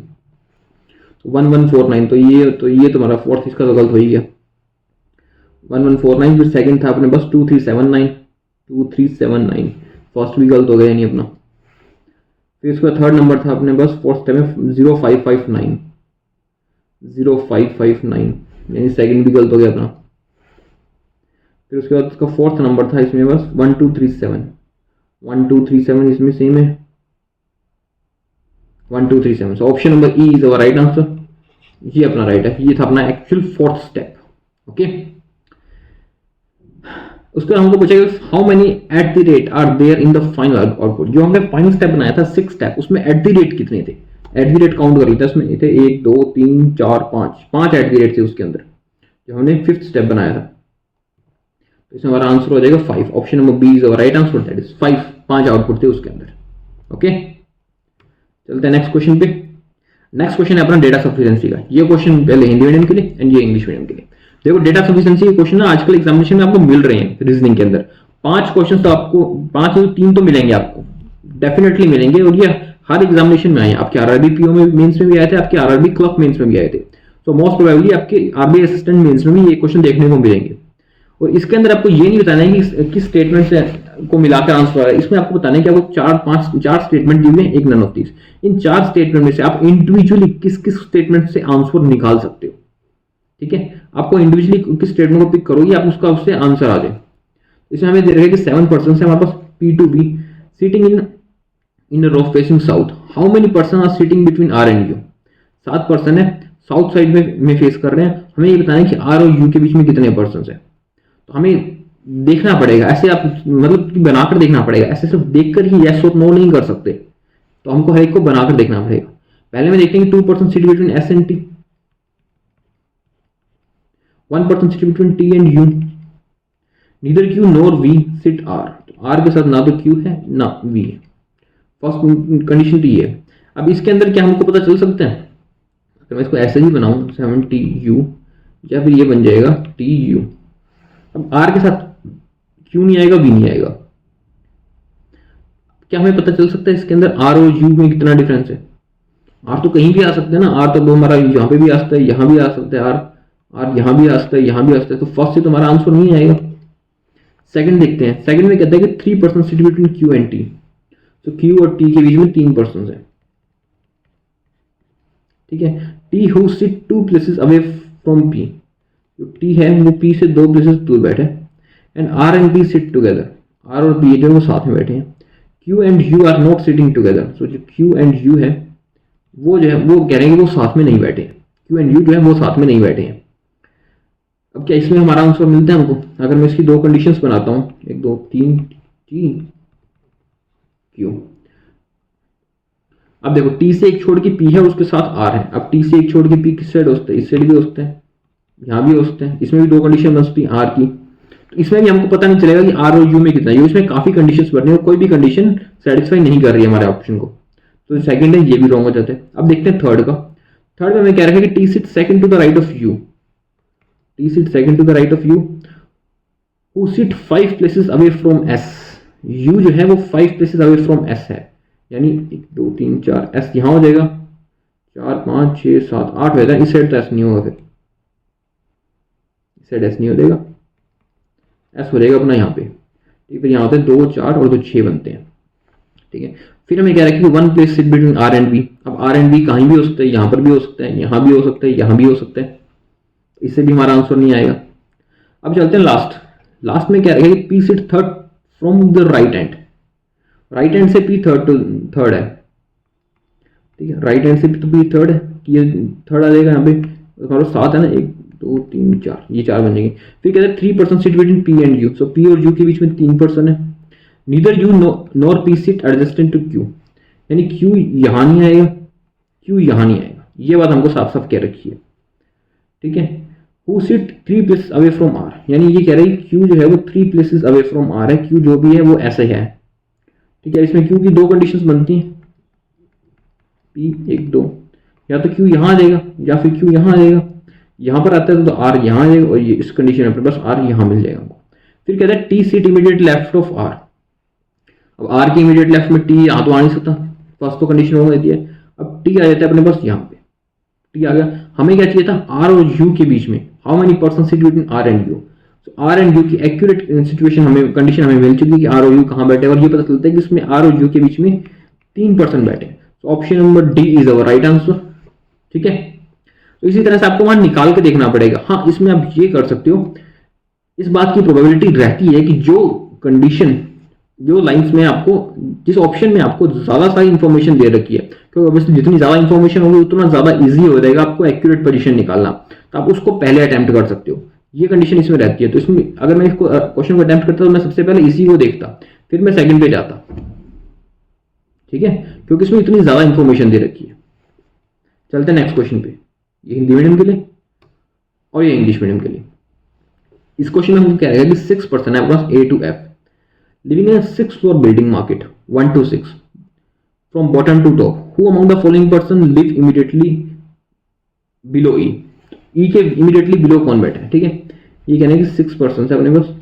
तो 1149, तो ये तुम्हारा फोर्थ, इसका तो गलत हो ही गया। 1149, फिर सेकंड था अपने बस 2379, फर्स्ट भी गलत हो गया नहीं अपना। फिर इसका थर्ड नंबर था अपने बस फोर्थ स्टेप में 0559, यानी सेकंड भी गलत हो गया अपना। फिर उसके बाद उसका फोर्थ नंबर था इसमें बस 1237, इसमें सेम है 1237। सो option number E is our right answer, ये अपना राइट है, ये था अपना एक्चुअल फोर्थ स्टेप। ओके, उसके बाद हमको पूछेगा how many at the rate are there in the final output. जो हमने फाइनल स्टेप बनाया था 6 स्टेप, उसमें एट द रेट कितने थे? एट द रेट काउंट करी था, उसमें थे 1 2 3 4 5 एट द रेट थे उसके अंदर, जो हमने फिफ्थ स्टेप बनाया था। तो इसमें हमारा आंसर हो जाएगा 5। Option number B is our right answer, that is 5 output थे उसके अंदर। ओके, चलते हैं नेक्स्ट क्वेश्चन पे। नेक्स्ट क्वेश्चन है अपना डेटा सफिशिएंसी का। ये क्वेश्चन पहले हिंदी मीडियम के लिए एंड ये इंग्लिश मीडियम के लिए। देखो, डेटा सफिशिएंसी के क्वेश्चन ना आजकल एग्जामिनेशन में आपको मिल रहे हैं रीजनिंग के अंदर। 5 क्वेश्चन तो आपको 5 में 3 तो मिलेंगे आपको, डेफिनेटली मिलेंगे, और ये हर एग्जामिनेशन में आए। आपके आरआरबी पीओ में मेंस में भी आए थे, आपके आरआरबी क्लर्क मेंस में भी आए थे। तो मोस्ट प्रोबेबली आपके आरबीआई असिस्टेंट मेंस में भी ये क्वेश्चन देखने को मिलेंगे। और इसके अंदर आपको ये नहीं बताना है कि किस स्टेटमेंट से को मिलाकर आंसर आ रहा है। इसमें आपको बताना है कि आपको 4 स्टेटमेंट दिए हैं, एक नन ऑफ दीस। इन 4 स्टेटमेंट में से आप इंडिविजुअली किस किस स्टेटमेंट से आंसर निकाल सकते हो। ठीक है, आपको इंडिविजुअली किस स्टेटमेंट को पिक करोगे, आप उसका उससे आंसर आ जाए। इसमें हमें दे रहा है कि 7 पर्सन है हमारे पास P2B sitting in row facing south. How many person are sitting between R and U? 7 person है, साउथ साइड में फेस कर रहे हैं। हमें ये बताना है कि R और U के बीच में कितने पर्सन है। तो हमें देखना पड़ेगा, ऐसे आप मतलब बनाकर देखना पड़ेगा, ऐसे सिर्फ देखकर ही यस और नो नहीं कर सकते। तो हमको हर एक को बनाकर देखना पड़ेगा। पहले में देखते हैं कि 2 person sit between S and T, 1 person sit between T and U, neither Q nor V sit R। तो R के साथ ना तो Q है ना V है। फर्स्ट कंडीशन तो ये है। अब इसके अंदर क्या हमको पता चल सकता है? अगर मैं इसको ऐसे ही बनाऊं 7TU, या फिर ये बन जाएगा TU। अब R के साथ Q नहीं आएगा, V नहीं आएगा। क्या हमें पता चल सकता है इसके अंदर R और U में कितना डिफरेंस है? R तो कहीं भी आ सकता है ना, R तो हमारा यहाँ पे भी आ सकता है, यहाँ भी आ सकता है, R यहाँ भी आ सकता है, यहाँ भी आ सकता है। तो फर्स्ट से तो हमारा आंसर नहीं आएगा। सेकंड देखते हैं। सेकंड में कहता है कि 3 person sit between Q and T। तो Q और T के बीच में 3 पर्सन है। ठीक है, T who sit 2 places away from P। जो T है वो P से 2 प्लेसेस दूर बैठे, and R and P sit together. R और P जो वो साथ में बैठे हैं। Q and U are not sitting together. So जो Q एंड U है वो जो है वो कह रहे हैं कि वो साथ में नहीं बैठे हैं। Q एंड U जो है वो साथ में नहीं बैठे हैं। अब क्या इसमें हमारा आंसर मिलता है हमको? अगर मैं इसकी 2 कंडीशंस बनाता हूँ, 1 2 3 T Q। अब देखो, T से एक छोड़ के P है, उसके साथ R है। अब T से एक छोड़ के P किस साइड हो सकता है? इस साइड भी हो सकता है, यहाँ भी हो सकता है। इसमें भी 2 कंडीशन बन सकती है R की। तो इसमें भी हमको पता नहीं चलेगा कि R और U में कितना है। इसमें काफी कंडीशंस बन रही है और कोई भी कंडीशन सेटिस्फाई नहीं कर रही है हमारे ऑप्शन को। तो सेकंड है, ये भी रॉन्ग हो जाता है। अब देखते हैं थर्ड का। थर्ड में हमें क्या रखा है कि T sit second to the right of U। T sit second to the right of U who sit 5 places away from S। U जो है वो 5 प्लेसेस अवे फ्रॉम S है, यानी 1 2 3 4 S यहाँ हो जाएगा, 4 5 6 7 8 होगा, इस साइड तो एस नहीं होगा, फिर इस साइड एस नहीं हो जाएगा, एस हो जाएगा अपना यहाँ पे। ठीक, फिर यहाँ होते हैं 2 4 और 2 6 बनते हैं। ठीक है, फिर हमें कह रहा है कि one place sit between R and B. अब आर एंड बी कहीं भी हो सकता है, यहाँ पर भी हो सकता है, यहाँ भी हो सकता है, यहाँ भी हो सकता है, इससे भी हमारा आंसर नहीं आएगा। अब चलते हैं लास्ट में क्या रहेगा कि P sit third from the right hand, right hand से पी थर्ड है। ठीक है, राइट हैंड से तो पी थर्ड है, कि ये थर्ड आ जाएगा यहाँ पे, हमारा 7 है ना, 1 2 3 4, ये 4 बन जाएंगे। फिर कहते हैं 3 person sit between P and U, so P और यू के बीच में 3 पर्सन है। Neither U nor P sit adjacent to Q, यानी क्यू यहाँ नहीं आएगा, क्यू यहाँ नहीं आएगा, ये बात हमको साफ साफ कह रखी है। ठीक है, who sit 3 places away from R, यानी ये कह रहा है क्यू जो है वो 3 प्लेसेस अवे फ्रॉम आर है, क्यू जो भी है वो ऐसे है। ठीक है, इसमें क्यू की 2 कंडीशंस बनती हैं, पी 1 2, या तो क्यू यहाँ आ जाएगा या फिर क्यू यहाँ आ जाएगा। यहाँ पर आता है तो आर यहाँ आ जाएगा, और ये इस कंडीशन में बस आर यहाँ मिल जाएगा हमको। फिर कहता है T sit immediate left of R. अब आर के इमीडिएट लेफ्ट में टी यहाँ तो आ नहीं सकता, फर्स्ट तो कंडीशन हो गई है। अब टी आ जाता है अपने पास यहाँ पे, टी आ गया। हमें क्या चाहिए था, आर और यू के बीच में how many person sit between R and U. R and U की एक्यूरेट सिचुएशन हमें, कंडीशन हमें मिल चुकी है कि आर और यू कहाँ बैठे, और ये पता चलता है कि इसमें आर और यू के बीच में 3 पर्सन बैठे। तो option number D is our right answer. ठीक है, तो इसी तरह से आपको वहां निकाल के देखना पड़ेगा। हाँ, इसमें आप ये कर सकते हो, इस बात की प्रोबेबिलिटी रहती है कि जो कंडीशन, जो लाइंस में आपको, जिस ऑप्शन में आपको ज्यादा सारी इंफॉर्मेशन दे रखी है, क्योंकि ऑब्वियसली जितनी ज्यादा इंफॉर्मेशन होगी उतना ज्यादा इजी हो जाएगा आपको एक्यूरेट पोजीशन निकालना, तो आप उसको पहले अटेम्प्ट कर सकते हो। ये कंडीशन इसमें रहती है। तो इसमें अगर मैं इसको क्वेश्चन को अटेम्प्ट करता तो मैं सबसे पहले इसी को देखता, फिर मैं सेकंड पे जाता। ठीक है, क्योंकि इसमें इतनी ज्यादा इंफॉर्मेशन दे रखी है। चलते हैं नेक्स्ट क्वेश्चन पे, ये हिंदी मीडियम के लिए और ये इंग्लिश मीडियम के लिए। इस क्वेश्चन में हमको क्या रहेगा कि 6 पर्सन है across A to F, living in a 6th floor building market 1 to 6 from bottom to top, who among the following person live immediately below E। E के immediately below कौन बैठा है। ठीक है, ये कहने कि 6 पर्सन है अपने पास,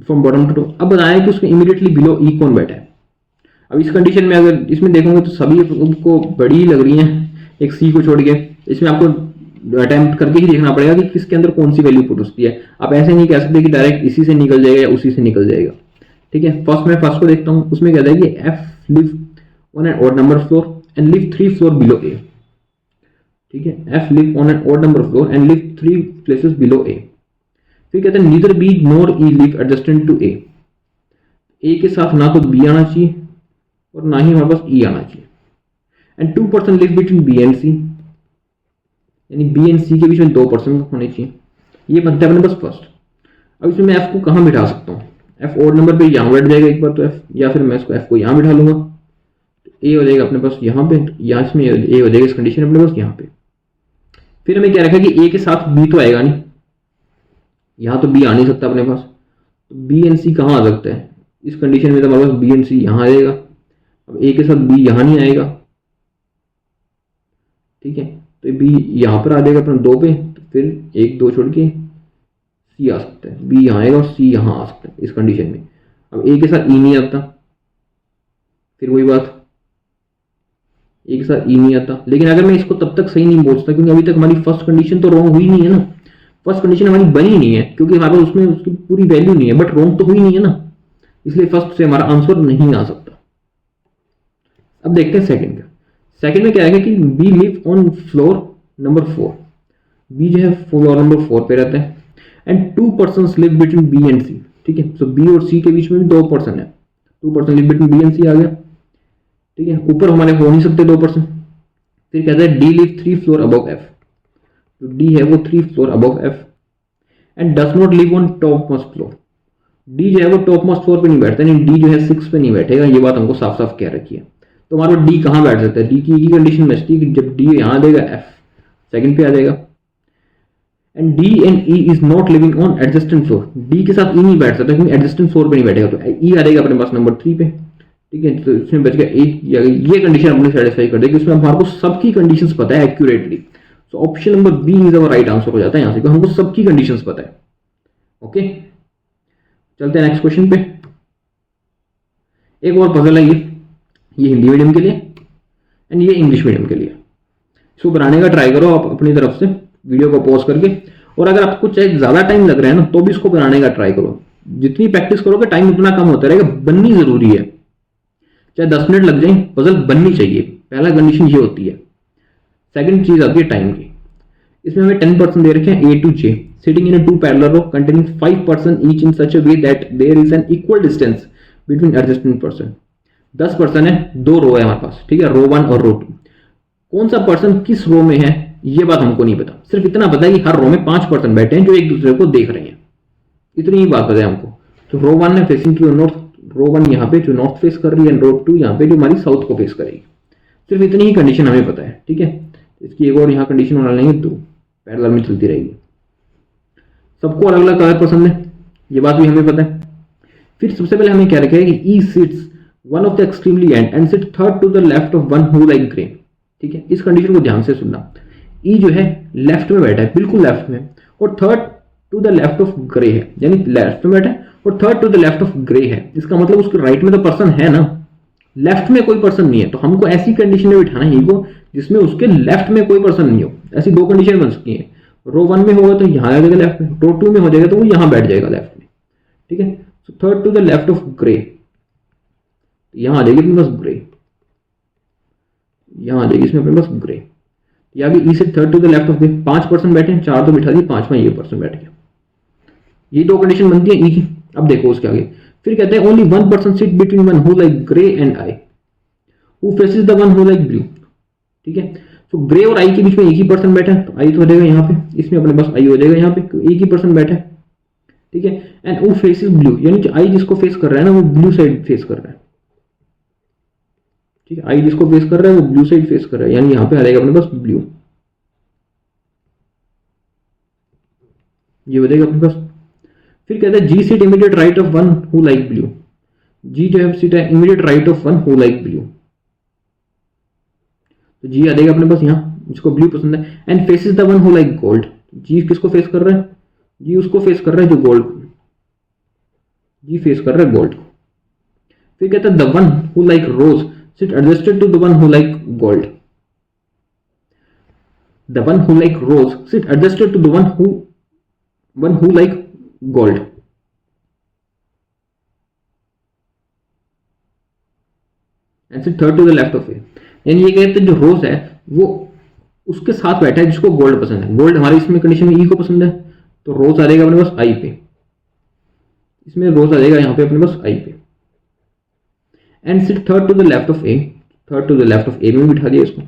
फ्रॉम बॉटम टू टॉप। अब बताया कि उसके इमीडिएटली बिलो ई कौन बैठा है। अब इस कंडीशन में अगर इसमें देखोगे तो सभी को बड़ी लग रही हैं, एक सी को छोड़ के। इसमें आपको अटेम्प्ट करके ही देखना पड़ेगा कि किसके अंदर कौन सी वैल्यू पुट होती है। आप ऐसे नहीं कह सकते कि डायरेक्ट इसी से निकल जाएगा या उसी से निकल जाएगा। ठीक है, फर्स्ट को देखता हूँ, उसमें कहता है कि F live on an odd number floor and live 3 floor below A. ठीक है, F live on an odd number floor and live 3 places below A. फिर कहते हैं neither B nor E live adjacent to A. A के साथ ना तो B आना चाहिए और ना ही हमारे पास ई आना चाहिए। And 2 person live between B and C, यानी बी एंड सी के बीच में 2 पर्सन होने चाहिए। ये बनता है अपने पास फर्स्ट। अब इसमें मैं एफ को कहाँ बिठा सकता हूँ, एफ ऑड नंबर पे यहाँ बैठ जाएगा एक बार तो एफ, या फिर मैं इसको एफ को यहाँ बिठा लूंगा, ए हो जाएगा अपने पास यहाँ पे, यहाँ इसमें ए हो जाएगा इस कंडीशन अपने पास यहाँ पे। फिर हमें क्या रखा कि ए के साथ बी तो आएगा नहीं, यहाँ तो बी आ नहीं सकता अपने पास, तो बी एंड सी कहाँ आ सकता है इस कंडीशन में, तो हमारे पास बी एंड सी यहाँ आ जाएगा। अब ए के साथ बी यहाँ नहीं आएगा। ठीक है, तो बी यहाँ पर आ जाएगा अपना 2 पे, तो फिर 1 2 छोड़ के सी आ सकता है, बी यहाँ आएगा और सी यहाँ आ सकता है इस कंडीशन में। अब ए के साथ ई नहीं आता, फिर वही बात, ए के साथ ई नहीं आता। लेकिन अगर मैं इसको तब तक सही नहीं बोलता क्योंकि अभी तक हमारी फर्स्ट कंडीशन तो रॉन्ग हुई नहीं है ना, फर्स्ट कंडीशन हमारी बनी नहीं है क्योंकि हमारे पास उसमें उसकी पूरी वैल्यू नहीं है, बट रॉन्ग तो हुई नहीं है ना, इसलिए फर्स्ट से हमारा आंसर नहीं आ सकता। अब देखते हैं सेकंड का। सेकंड में क्या है कि B live on floor number 4, B जो है फ्लोर नंबर 4 पे रहता है। And 2 person live between B and C. ठीक है, सो बी और सी के बीच में भी 2 पर्सन है, 2 person live between B and C आ गया। ठीक है, ऊपर हमारे हो नहीं सकते 2 पर्सन। फिर कहता है D live 3 floor above F, तो डी है वो 3 floor above F. And does not live on top most floor, D जो है वो टॉप मोस्ट फ्लोर पे नहीं बैठता, यानी डी जो है 6 पे नहीं बैठेगा। ये बात हमको साफ साफ कह रखी है। तो हमारा डी कहाँ बैठ सकता है, डी की कंडीशन बचती है कि जब डी यहाँ देगा एफ सेकंड पे आ जाएगा। And D and E is not living on adjacent floor, D के साथ ई नहीं बैठ सकता क्योंकि एडजस्टेंट फ्लोर पे नहीं बैठेगा, तो ई आ जाएगा अपने पास नंबर 3 पे। ठीक है, तो इसमें बच गया ए। ये कंडीशन अपने सेटिस्फाई कर देगी, उसमें हमारे को सबकी कंडीशंस पता है accurately. So option number B is our right answer हो जाता है यहाँ से, हमको सबकी कंडीशंस पता है। ओके, चलते हैं नेक्स्ट क्वेश्चन पे। एक और पजल है ये, ये हिंदी मीडियम के लिए एंड ये इंग्लिश मीडियम के लिए। इसको बनाने का ट्राई करो आप अपनी तरफ से, वीडियो को पॉज करके, और अगर आपको चाहे ज़्यादा टाइम लग रहा है ना तो भी इसको बनाने का ट्राई करो। जितनी प्रैक्टिस करोगे टाइम उतना कम होता रहेगा। बननी ज़रूरी है, चाहे 10 मिनट लग जाए, पजल बननी चाहिए। पहला कंडीशन ये होती है। सेकंड चीज़ आती है टाइम की। इसमें हमें 10% दे रखे हैं, A to J sitting in a two parallel row containing 5 person each in such a way that there is an equal distance between adjacent person। 10 person है, 2 रो है हमारे पास, ठीक है, रो 1 और रो 2। कौन सा पर्सन किस रो में है ये बात हमको नहीं पता, सिर्फ इतना पता है कि हर रो में 5 पर्सन बैठे हैं जो एक दूसरे को देख रहे हैं, इतनी ही बात पता है हमको। तो रो 1 है फेसिंग टू नॉर्थ, रो 1 यहाँ पे जो नॉर्थ फेस कर रही है, रो 2 यहाँ पे जो हमारी साउथ को फेस करेगी। सिर्फ इतनी ही कंडीशन हमें पता है, ठीक है। इसकी एक और यहाँ कंडीशन बना लेंगे, 2 पैरेलल में चलती रहेगी। सबको अलग अलग कलर पसंद है, ये बात भी हमें पता है। फिर सबसे पहले हमें क्या रखा है कि E sits one of the extremely and sit third to the left of one who like grey, ठीक है। इस कंडीशन को ध्यान से सुनना। ई जो है लेफ्ट में बैठा है, बिल्कुल लेफ्ट में, और third to the left of grey है, यानी लेफ्ट में बैठा है और third to the left of grey है। इसका मतलब उसके राइट में तो पर्सन है ना, लेफ्ट में कोई पर्सन नहीं है। तो हमको ऐसी कंडीशन में बिठाना है ई को जिसमें उसके लेफ्ट में कोई पर्सन नहीं हो। ऐसी 2 कंडीशन बन सकती है। रो 1 में होगा तो यहाँ आ जाएगा लेफ्ट में, रो 2 में हो जाएगा तो वो यहाँ बैठ जाएगा लेफ्ट में, ठीक है। So third to the left of grey, यहाँ आ जाएगी अपने पास ग्रे, यहाँ आ जाएगी इसमें अपने पास ग्रे। या भी ई से third to the left of grey, 5 person बैठे हैं, 4 तो बिठा दिए, 5वां ये पर्सन बैठ गया। ये 2 कंडीशन बनती है ई की। अब देखो उसके आगे फिर कहते हैं only 1 person sit between one who like grey and I who faces the one who like blue, ठीक है। तो ग्रे और आई के बीच में एक ही पर्सन बैठा है, तो आई तो हो जाएगा यहाँ पे, इसमें अपने पास आई हो जाएगा यहाँ पे, एक ही पर्सन बैठा है, ठीक है। एंड हु फेसेस ब्लू, यानी कि आई जिसको फेस कर रहा है ना वो ब्लू साइड फेस कर रहा है, ठीक है। आई जिसको फेस कर रहा है वो ब्लू साइड फेस कर रहा है, यानी यहाँ पे आ जाएगा अपने पास ब्लू, ये हो जाएगा अपने पास। फिर कहते हैं G seat immediate right of one who like blue, G जो है सीट है immediate right of one who like blue, तो जी आ जाएगा अपने पास यहाँ जिसको ब्लू पसंद है। And faces the one who like gold, G किसको फेस कर रहा है, जी उसको फेस कर रहा है जो गोल्ड, जी फेस कर रहा है गोल्ड को। फिर कहता है the one who like rose sit adjusted to the one who like gold, the one who like rose sit adjusted to the one who like gold. And sit third to the left of A, यानी ये कहते हैं जो रोज है वो उसके साथ बैठा है जिसको गोल्ड पसंद है। गोल्ड हमारी इसमें कंडीशन में ई को पसंद है, तो रोज आ जाएगा अपने पास आई पे, इसमें रोज आ जाएगा यहाँ पे अपने पास आई पे। And sit third to the left of A, third to the left of A में बिठा दिया इसको।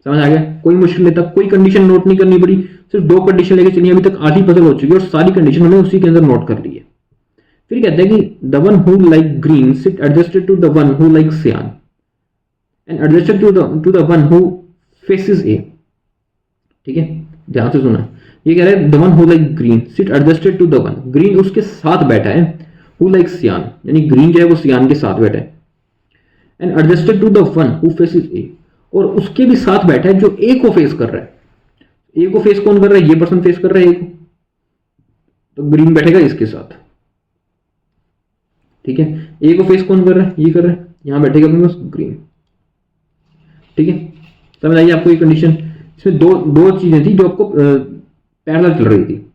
समझ आ गया, कोई मुश्किल नहीं था, कोई कंडीशन नोट नहीं करनी पड़ी, सिर्फ 2 कंडीशन लेके चलिए। अभी तक आधी पजल हो चुकी है और सारी कंडीशन हमने उसी के अंदर नोट कर ली है। फिर कहते हैं कि the one who like green sit adjusted to the one who like cyan and adjusted to the one who faces A, ठीक है। ध्यान से सुना, ये कह रहा है the one who like green sit adjusted to the one, green उसके साथ बैठा है, हु लाइक सियान यानी ग्रीन जो है वो सियान के साथ बैठा है। And adjusted to the one who faces A, और उसके भी साथ बैठा है जो ए को फेस कर रहा है। ए को फेस कौन कर रहा है, ये पर्सन फेस कर रहा है ए को, तो ग्रीन बैठेगा इसके साथ, ठीक है। ए को फेस कौन कर रहा है, ये कर रहा है, यहां बैठेगा अपने पास ग्रीन, ठीक है। समझ आइए आपको ये कंडीशन। इसमें दो चीजें थी जो आपको पैरेलल चल रही थी।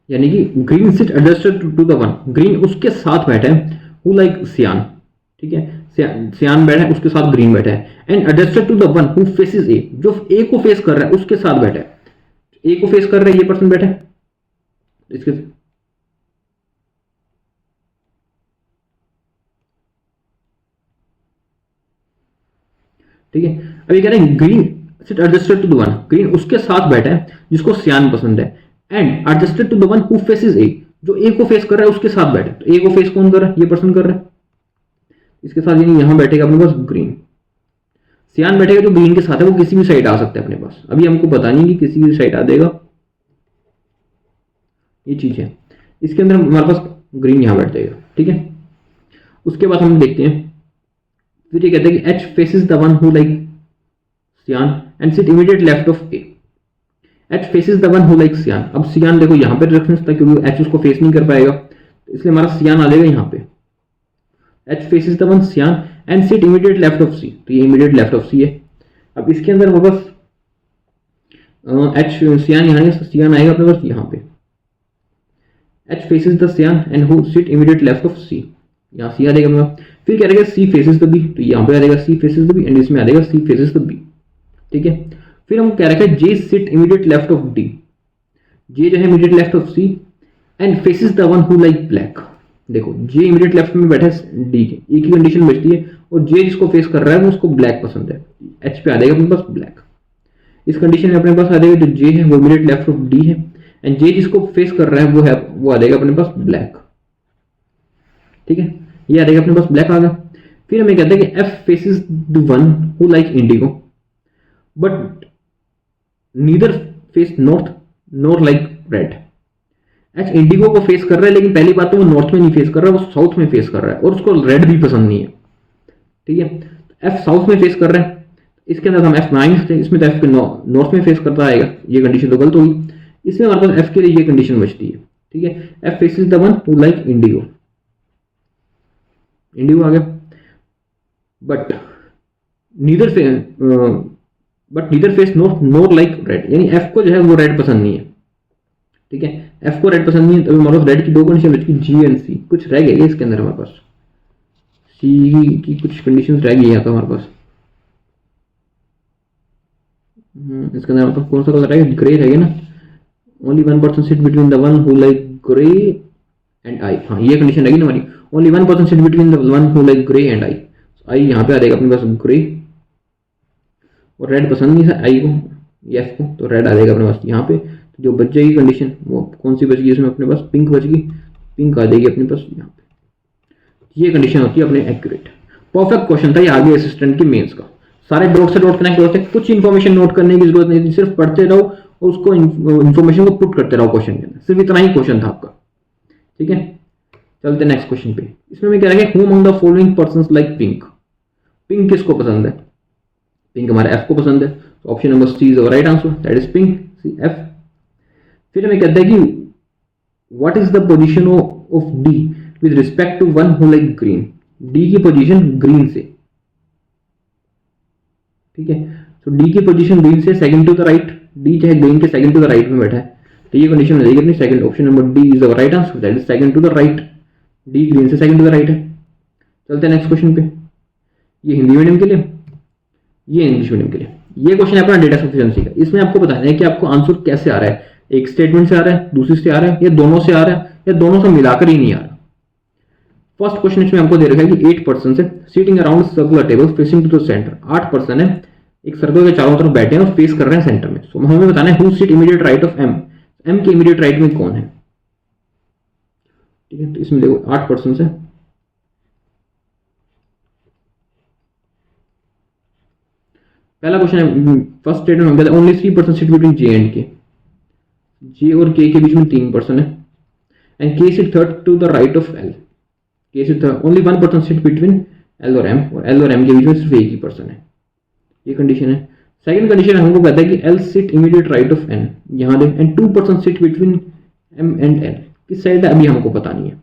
यानी कि green sit adjusted to the one, green उसके साथ बैठा है, हु लाइक सियान, ठीक है। सियान बैठा है उसके साथ ग्रीन बैठा है। And adjusted to the one who faces A, जो ए को फेस कर रहा है उसके साथ बैठा है, ए को फेस कर रहा है ये पर्सन बैठा है इसके, ठीक है। अब ये कह रहे हैं green sit adjusted to the one, green उसके साथ बैठा है जिसको सियान पसंद है। And adjusted to the one who faces A, जो ए को फेस कर रहा है उसके साथ बैठा है, तो ए को फेस कौन कर रहा है, ये पर्सन कर रहा है, इसके साथ यानी यहाँ बैठेगा अपने पास ग्रीन, सियान बैठेगा जो ग्रीन के साथ है, वो किसी भी साइड आ सकता है अपने पास, अभी हमको पता नहीं कि किसी भी साइड आ देगा, ये चीज है। इसके अंदर हमारे पास ग्रीन यहाँ बैठ जाएगा, ठीक है। उसके बाद हम देखते हैं, फिर ये कहते हैं कि H faces the one who like cyan and sit immediate left of A. H faces the one who like cyan, अब सियान देखो यहाँ पे रेफरेंस था क्योंकि एच उसको फेस नहीं कर पाएगा, इसलिए हमारा सियान आ जाएगा यहाँ पे। H faces the one cyan and sit immediate left of C, तो ये इमीडिएट लेफ्ट ऑफ सी है। अब इसके अंदर हमारे पास एच सियान यहाँ है, सियान आएगा अपने पास यहाँ पे। H faces the cyan and who sit immediate left of C, यहाँ सी आ जाएगा अपने पास। फिर क्या रहेगा सी फेसेस द बी, तो यहाँ पे आ जाएगा सी फेसेस द बी एंड इसमें आ जाएगा सी फेसेस द बी, ठीक है। फिर हम क्या रखा है J sit immediate left of D, J जो है immediate left of C and faces the one who like black. देखो जे इमीडिएट लेफ्ट में बैठा है डी के, एक ही कंडीशन बचती है, और जे जिसको फेस कर रहा है वो उसको ब्लैक पसंद है, एच पे आ जाएगा अपने पास ब्लैक। इस कंडीशन में अपने पास आ जाएगा जो जे है वो इमीडिएट लेफ्ट ऑफ डी है एंड जे जिसको फेस कर रहा है वो आ जाएगा अपने पास ब्लैक, ठीक है। ये आ जाएगा अपने पास ब्लैक आ गया। फिर हमें कहते हैं कि F faces the one who like Indigo but neither face north nor like red. H Indigo को फेस कर रहा है, लेकिन पहली बात तो वो नॉर्थ में नहीं फेस कर रहा है, वो साउथ में फेस कर रहा है और उसको रेड भी पसंद नहीं है, ठीक है। एफ साउथ में फेस कर रहा है, इसके अंदर हम एफ माइनस थे, इसमें तो एफ नॉर्थ में फेस करता आएगा, ये कंडीशन तो गलत होगी। इसमें हमारे पास एफ के लिए ये कंडीशन बचती है, ठीक है। F faces the one who like indigo, indigo आ गया, but neither face north nor like red, यानी एफ को जो है वो रेड पसंद नहीं है, ठीक है। एफ को रेड पसंद नहीं है, तो हमारे पास रेड की दो कंडीशन बच गई, जी एंड सी। कुछ रह गया इसके अंदर हमारे पास, सी की कुछ कंडीशन रह गई यहाँ तो हमारे पास। इसके अंदर हमारे पास कौन सा कलर रहेगा, ग्रे रहेगा ना। Only 1% sit between the one who like grey and I, हाँ ये कंडीशन रहेगी ना हमारी। Only 1% sit between the one who like grey and I, I यहाँ पे आ जाएगा अपने पास ग्रे, और रेड पसंद नहीं है आई को, एफ को, तो रेड आ जाएगा अपने पास यहाँ पे। तो जो बच जाएगी कंडीशन वो कौन सी बच गई इसमें अपने पास, पिंक बच गई, पिंक आ जाएगी अपने पास यहाँ पे। ये कंडीशन होती है अपने एक्यूरेट। परफेक्ट क्वेश्चन था ये आगे असिस्टेंट की मेंस का। सारे डॉट से डॉट कनेक्ट होते हैं, कुछ इन्फॉर्मेशन नोट करने की जरूरत नहीं, सिर्फ पढ़ते रहो और उसको इन्फॉर्मेशन को पुट करते रहो क्वेश्चन के अंदर, सिर्फ इतना ही क्वेश्चन था आपका, ठीक है। चलते नेक्स्ट क्वेश्चन पे। इसमें मैं कह रहा है who among the following persons like pink, pink किसको पसंद है, पिंक हमारे एफ को पसंद है, option number C is our right answer, that is pink, C F. फिर हमें कहते हैं कि what is the position of D with respect to one who like green, D की पोजीशन ग्रीन से, ठीक है। तो डी की पोजीशन ग्रीन से second to the right, D चाहे ग्रीन के सेकंड टू द राइट में बैठा है, तो ये कंडीशन हो जाएगी अपनी second, option number D is our right answer, that is second to the right, D green से सेकंड टू द राइट है। चलते हैं नेक्स्ट क्वेश्चन पे। ये हिंदी मीडियम के लिए, ये इंग्लिश मीडियम के लिए। ये क्वेश्चन है अपना डेटा सफिशिएंसी का। इसमें आपको बताना है कि आपको आंसर कैसे आ रहा है, एक स्टेटमेंट से आ रहा है, दूसरी से आ रहा है, या दोनों से आ रहा है, या दोनों से मिलाकर ही नहीं आ रहा। फर्स्ट क्वेश्चन इसमें हमको दे रखा है कि 8 पर्सन है seating around circular table facing to the centre. 8 person है एक सर्कल के चारों तरफ बैठे हैं और फेस कर रहे हैं सेंटर में। सो हमें बताना है who seat immediate right of M, M के इमीडिएट राइट में कौन है, ठीक है। तो इसमें देखो 8 पर्सन है, पहला क्वेश्चन है फर्स्ट स्टेटमेंट हम कहते हैं only 3% seat between J and के, जे और के बीच में 3 पर्सन है and K seat third to the right of L, K seat only 1% seat between L और एल और एम के बीच में सिर्फ एक ही पर्सन है, ये कंडीशन है। सेकंड कंडीशन हमको कहता है कि L seat immediate right of N, यहाँ देख, and 2% seat between M and L, किस साइड है अभी हमको पता नहीं है।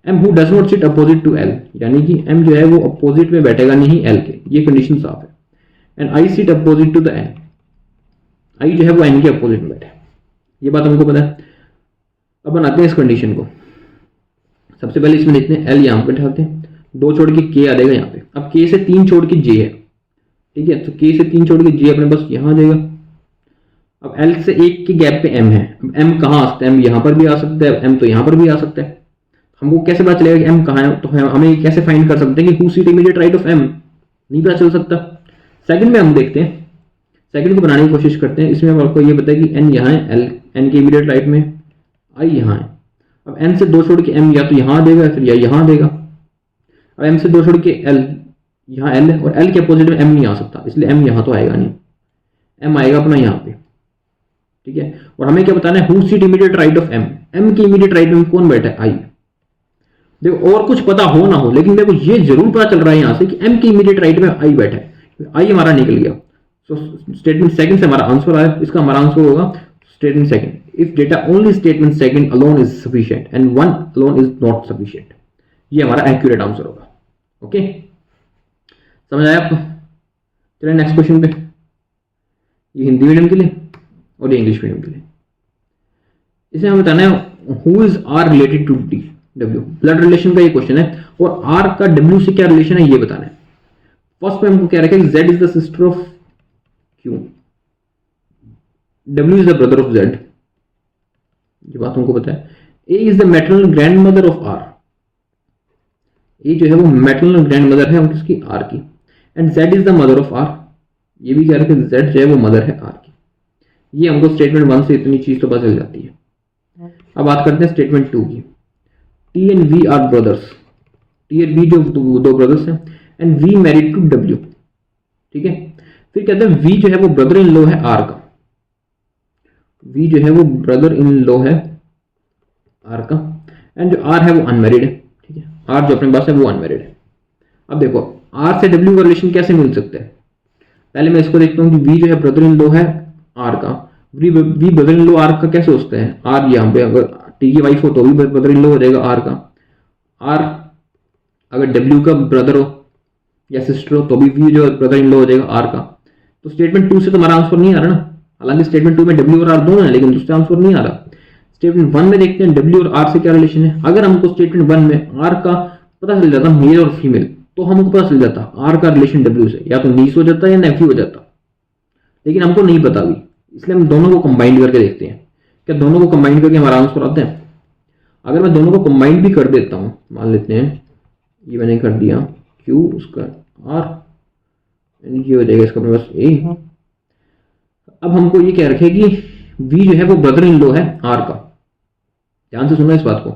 M who does not seat opposite to L, यानी कि एम जो है वो अपोजिट में बैठेगा नहीं एल के, ये कंडीशन साफ है। And I seat opposite to the N, I जो है वो एन के अपोजिट में बैठे, ये बात हमको पता है। अब बनाते हैं इस कंडीशन को। सबसे पहले इसमें लिखते हैं एल यहाँ पे बैठाते हैं, 2 छोड़ के के आ जाएगा यहाँ पे। अब के से 3 छोड़ के जे है, ठीक है, तो के से 3 छोड़ के जे अपने पास यहाँ आ जाएगा। अब एल से 1 के गैप पे एम है, अब एम कहाँ आ सकता है, एम यहाँ पर भी आ सकता है, एम तो यहाँ पर भी आ सकता है। हमको कैसे पता चलेगा कि एम कहाँ है, तो हमें कैसे फाइंड कर सकते हैं कि who seat immediate right of M, नहीं पता चल सकता। सेकंड में हम देखते हैं, सेकंड को बनाने की कोशिश करते हैं। इसमें आपको ये पता है कि एन यहाँ है, एल एन के इमीडिएट राइट में, आई यहाँ है। अब एन से 2 छोड़ के एम या तो यहाँ आ देगा फिर या यहाँ आ देगा। अब एम से 2 छोड़ के एल, यहाँ एल है और एल के अपोजिट में एम नहीं आ सकता, इसलिए एम यहाँ तो आएगा नहीं, एम आएगा अपना यहाँ पे, ठीक है। और हमें क्या बताना है, who seat immediate right of M, M की इमीडिएट राइट में कौन बैठा है, आई। देखो और कुछ पता हो ना हो, लेकिन देखो ये जरूर पता चल रहा है यहाँ से कि एम की इमीडिएट राइट में आई बैठा है, आई हमारा निकल गया। सो स्टेटमेंट सेकंड से हमारा आंसर आया, इसका हमारा आंसर होगा statement second, if data only statement second alone is sufficient and one alone is not sufficient, ये हमारा एक्यूरेट आंसर होगा। ओके, समझ आया आपको? चलिए नेक्स्ट क्वेश्चन पे, ये हिंदी मीडियम के लिए और ये इंग्लिश मीडियम के लिए। इसे हमें बताना है who is R related to D W, blood relation का ये क्वेश्चन है, और आर का डब्ल्यू से क्या रिलेशन है ये बताना है। फर्स्ट में हमको क्या रखा है, Z is the sister of Q, W is the brother of Z, ये बात हमको पता है। A is the maternal grand mother of R, A जो है वो मैटरनल ग्रैंड मदर है किसकी, आर की। And Z is the mother of R, ये भी कह रहे हैं जेड जो है वो मदर है आर की। ये हमको स्टेटमेंट 1 से इतनी चीज तो पता चल जाती है। अब बात करते हैं स्टेटमेंट 2 की। T and V are brothers, T and V जो दो ब्रदर्स हैं, and V married to W, ठीक है। फिर कहते हैं वी जो है वो ब्रदर इन लॉ है आर का, वी जो है वो ब्रदर इन लॉ है आर का, एंड जो आर है वो अनमैरिड है, ठीक है। आर जो अपने पास है वो अनमैरिड है। अब देखो आर से डब्ल्यू का रिलेशन कैसे मिल सकता है, पहले मैं इसको देखता हूँ कि वी जो है ब्रदर इन लॉ है आर का, V brother in law R का कैसे हो सकता है, आर यहाँ पे अगर टी की वाइफ हो तो भी ब्रदर इन लॉ हो जाएगा आर का, आर अगर डब्ल्यू का ब्रदर हो या सिस्टर हो तो भी वी जो ब्रदर इन लॉ हो जाएगा आर का। तो स्टेटमेंट 2 से तो हमारा आंसर नहीं आ रहा ना, हालांकि स्टेटमेंट 2 में डब्ल्यू और आर दोनों है, लेकिन दूसरा आंसर नहीं आ रहा। स्टेटमेंट 1 में देखते हैं डब्ल्यू और आर से क्या रिलेशन है। अगर हमको स्टेटमेंट 1 में आर का पता चल जाता मेल और फीमेल, तो हमको पता चल जाता आर का रिलेशन डब्ल्यू से या तो नीस हो जाता या नेफ्यू हो जाता, लेकिन हमको नहीं पता अभी, इसलिए हम दोनों को कंबाइन करके देखते हैं। क्या दोनों को कंबाइन करके हमारा आंसर आता है? अगर मैं दोनों को कंबाइन भी कर देता हूं, मान लेते हैं ये मैंने कर दिया क्यू उसका आर, ये हो जाएगा इसका अपने पास ए। अब हमको ये क्या रखे कि वी जो है वो ब्रदर इन लॉ है आर का, ध्यान से सुनना इस बात को,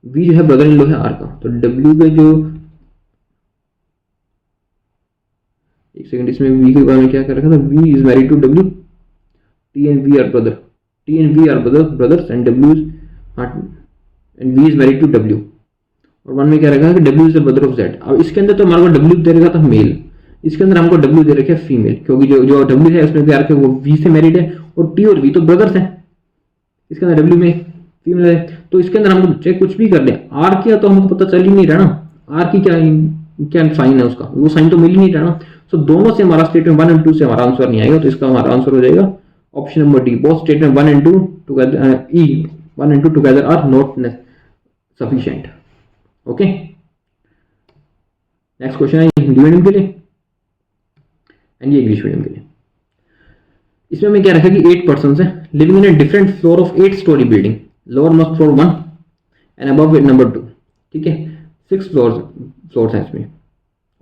वी जो है ब्रदर इन लॉ है आर का, तो डब्ल्यू के जो, एक सेकंड, इसमें वी के बारे में क्या कर रखा था, V is married to W, T and V are brother, T and V are brothers and W is and V is married to W. और 1 में क्या रखा है कि W is the brother of Z. अब इसके अंदर तो हमारे को डब्ल्यू दे रखा था मेल, इसके अंदर हमको डब्ल्यू दे रखे फीमेल, क्योंकि जो डब्ल्यू है उसमें क्या रखे वो वी से मैरिड है, और टी और वी तो ब्रदर्स हैं, इसके अंदर डब्ल्यू में फीमेल है। तो इसके अंदर हम चाहे कुछ भी कर दें, आर किया तो हमको पता चल ही नहीं रहा ना, आर की क्या साइन है उसका, वो साइन तो मिल ही नहीं रहा ना। सो दोनों से हमारा स्टेटमेंट 1 और 2 से हमारा आंसर नहीं आएगा, तो इसका हमारा आंसर हो जाएगा option number D, both statement 1 and 2 together, E 1 and 2 together are not sufficient. Okay, next question है हिंदी मीडियम के लिए एंड ये इंग्लिश मीडियम के लिए। इसमें मैं क्या रखा कि 8 पर्सन्स हैं living in a different floor of 8 story building, lower most floor 1 and above it number 2, ठीक है। 6 फ्लोर्स हैं इसमें,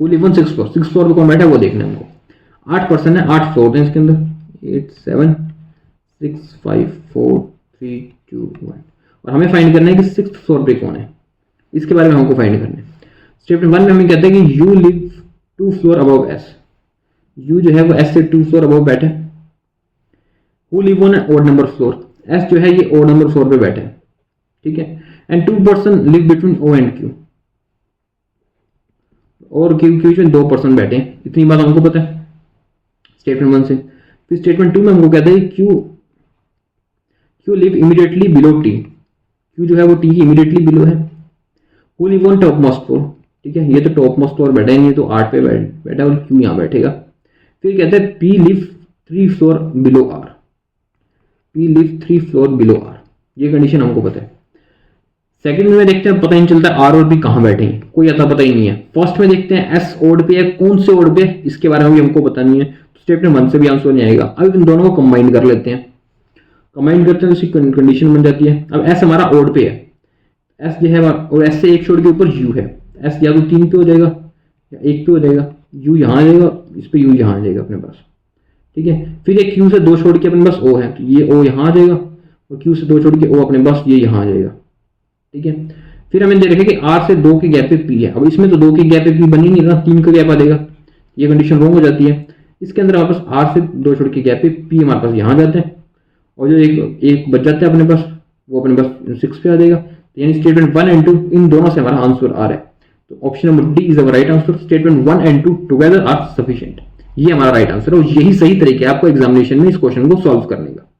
कुल इवन 6 फ्लोर, 6 फ्लोर पे कौन बैठा है वो देखना है हमको। 8 पर्सन है, 8 फ्लोर हैं इसके अंदर, 8 7 6 5 4 3 2 1, और हमें फाइंड करना है कि 6th फ्लोर पे कौन है, इसके बारे में हमको फाइंड करना है। स्टेटमेंट 1 में हमें कहते हैं कि you live 2 floor above S, you जो है वो एस से 2 फ्लोर अबव बैठे, who live on odd number floor, S जो है ये ऑड नंबर फ्लोर पे बैठे हैं, ठीक है। And 2 person live between O and Q, और क्यू में 2 पर्सन बैठे हैं, इतनी बात हमको पता है स्टेटमेंट 1 से। फिर स्टेटमेंट 2 में हमको कहते हैं Q live immediately below T, Q जो है वो टी की इमीडिएटली बिलो है। Who live on top most floor, ठीक है, ये तो टॉप मोस्ट फ्लोर बैठा है, ये तो 8 पे बैठा है और क्यू यहाँ बैठेगा। फिर कहते हैं P live 3 floor below R, P live 3 floor below R, ये कंडीशन हमको पता है। सेकंड में देखते हैं, पता ही नहीं चलता आर और बी कहाँ बैठे हैं, कोई अता पता ही नहीं है। फर्स्ट में देखते हैं एस ओड पे है, कौन से ओड पे है इसके बारे में भी हमको पता नहीं है, तो स्टेटमेंट 1 से भी आंसर नहीं आएगा। अब इन दोनों को कंबाइन कर लेते हैं, कंबाइन करते हैं तो इसकी कंडीशन बन जाती है। अब एस हमारा ओड पे है, एस जो है और एस से एक छोड़ के ऊपर यू है, एस या तो 3 पे हो जाएगा या 1 पे हो जाएगा, यू यहाँ आ जाएगा, इस पे यू यहाँ आ जाएगा अपने पास, ठीक है। फिर एक क्यू से 2 छोड़ के अपने पास ओ है, तो ये ओ यहाँ आ जाएगा, और क्यू से 2 छोड़ के ओ अपने पास ये यहाँ आ जाएगा, ठीक है। फिर हमें दे रखे कि R से 2 के गैप पे P है। अब इसमें तो 2 के गैप पे P बन ही नहीं रहा, 3 का गैप आ देगा, ये कंडीशन रॉन्ग हो जाती है। इसके अंदर हमारे पास R से 2 छोड़ के गैप पे P हमारे पास यहाँ जाते हैं, और जो एक बच जाता है अपने पास, वो अपने पास 6 पे आ जाएगा। तो यानी स्टेटमेंट 1 एंड 2 इन दोनों से हमारा आंसर आ रहा है। तो option number D is our right answer. Statement 1 and 2 together are sufficient, ये हमारा राइट आंसर है, और यही सही तरीका है आपको एग्जामिनेशन में इस क्वेश्चन को सॉल्व करने का।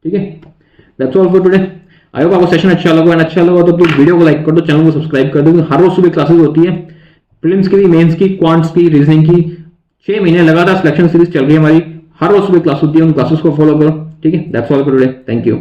ठीक है, that's all for today. I hope आपको सेशन अच्छा लगा, एंड अच्छा लगा तो प्लीज वीडियो को लाइक कर दो, चैनल को सब्सक्राइब कर दो, क्योंकि हर रोज सुबह क्लासेस होती है, प्रीलिम्स की भी, मेंस की, क्वांट्स की, रीजनिंग की। 6 महीने लगातार सिलेक्शन सीरीज चल रही है हमारी, हर रोज सुबह क्लास होती है, उन क्लासेस को फॉलो करो। ठीक है, that's all for today, thank you.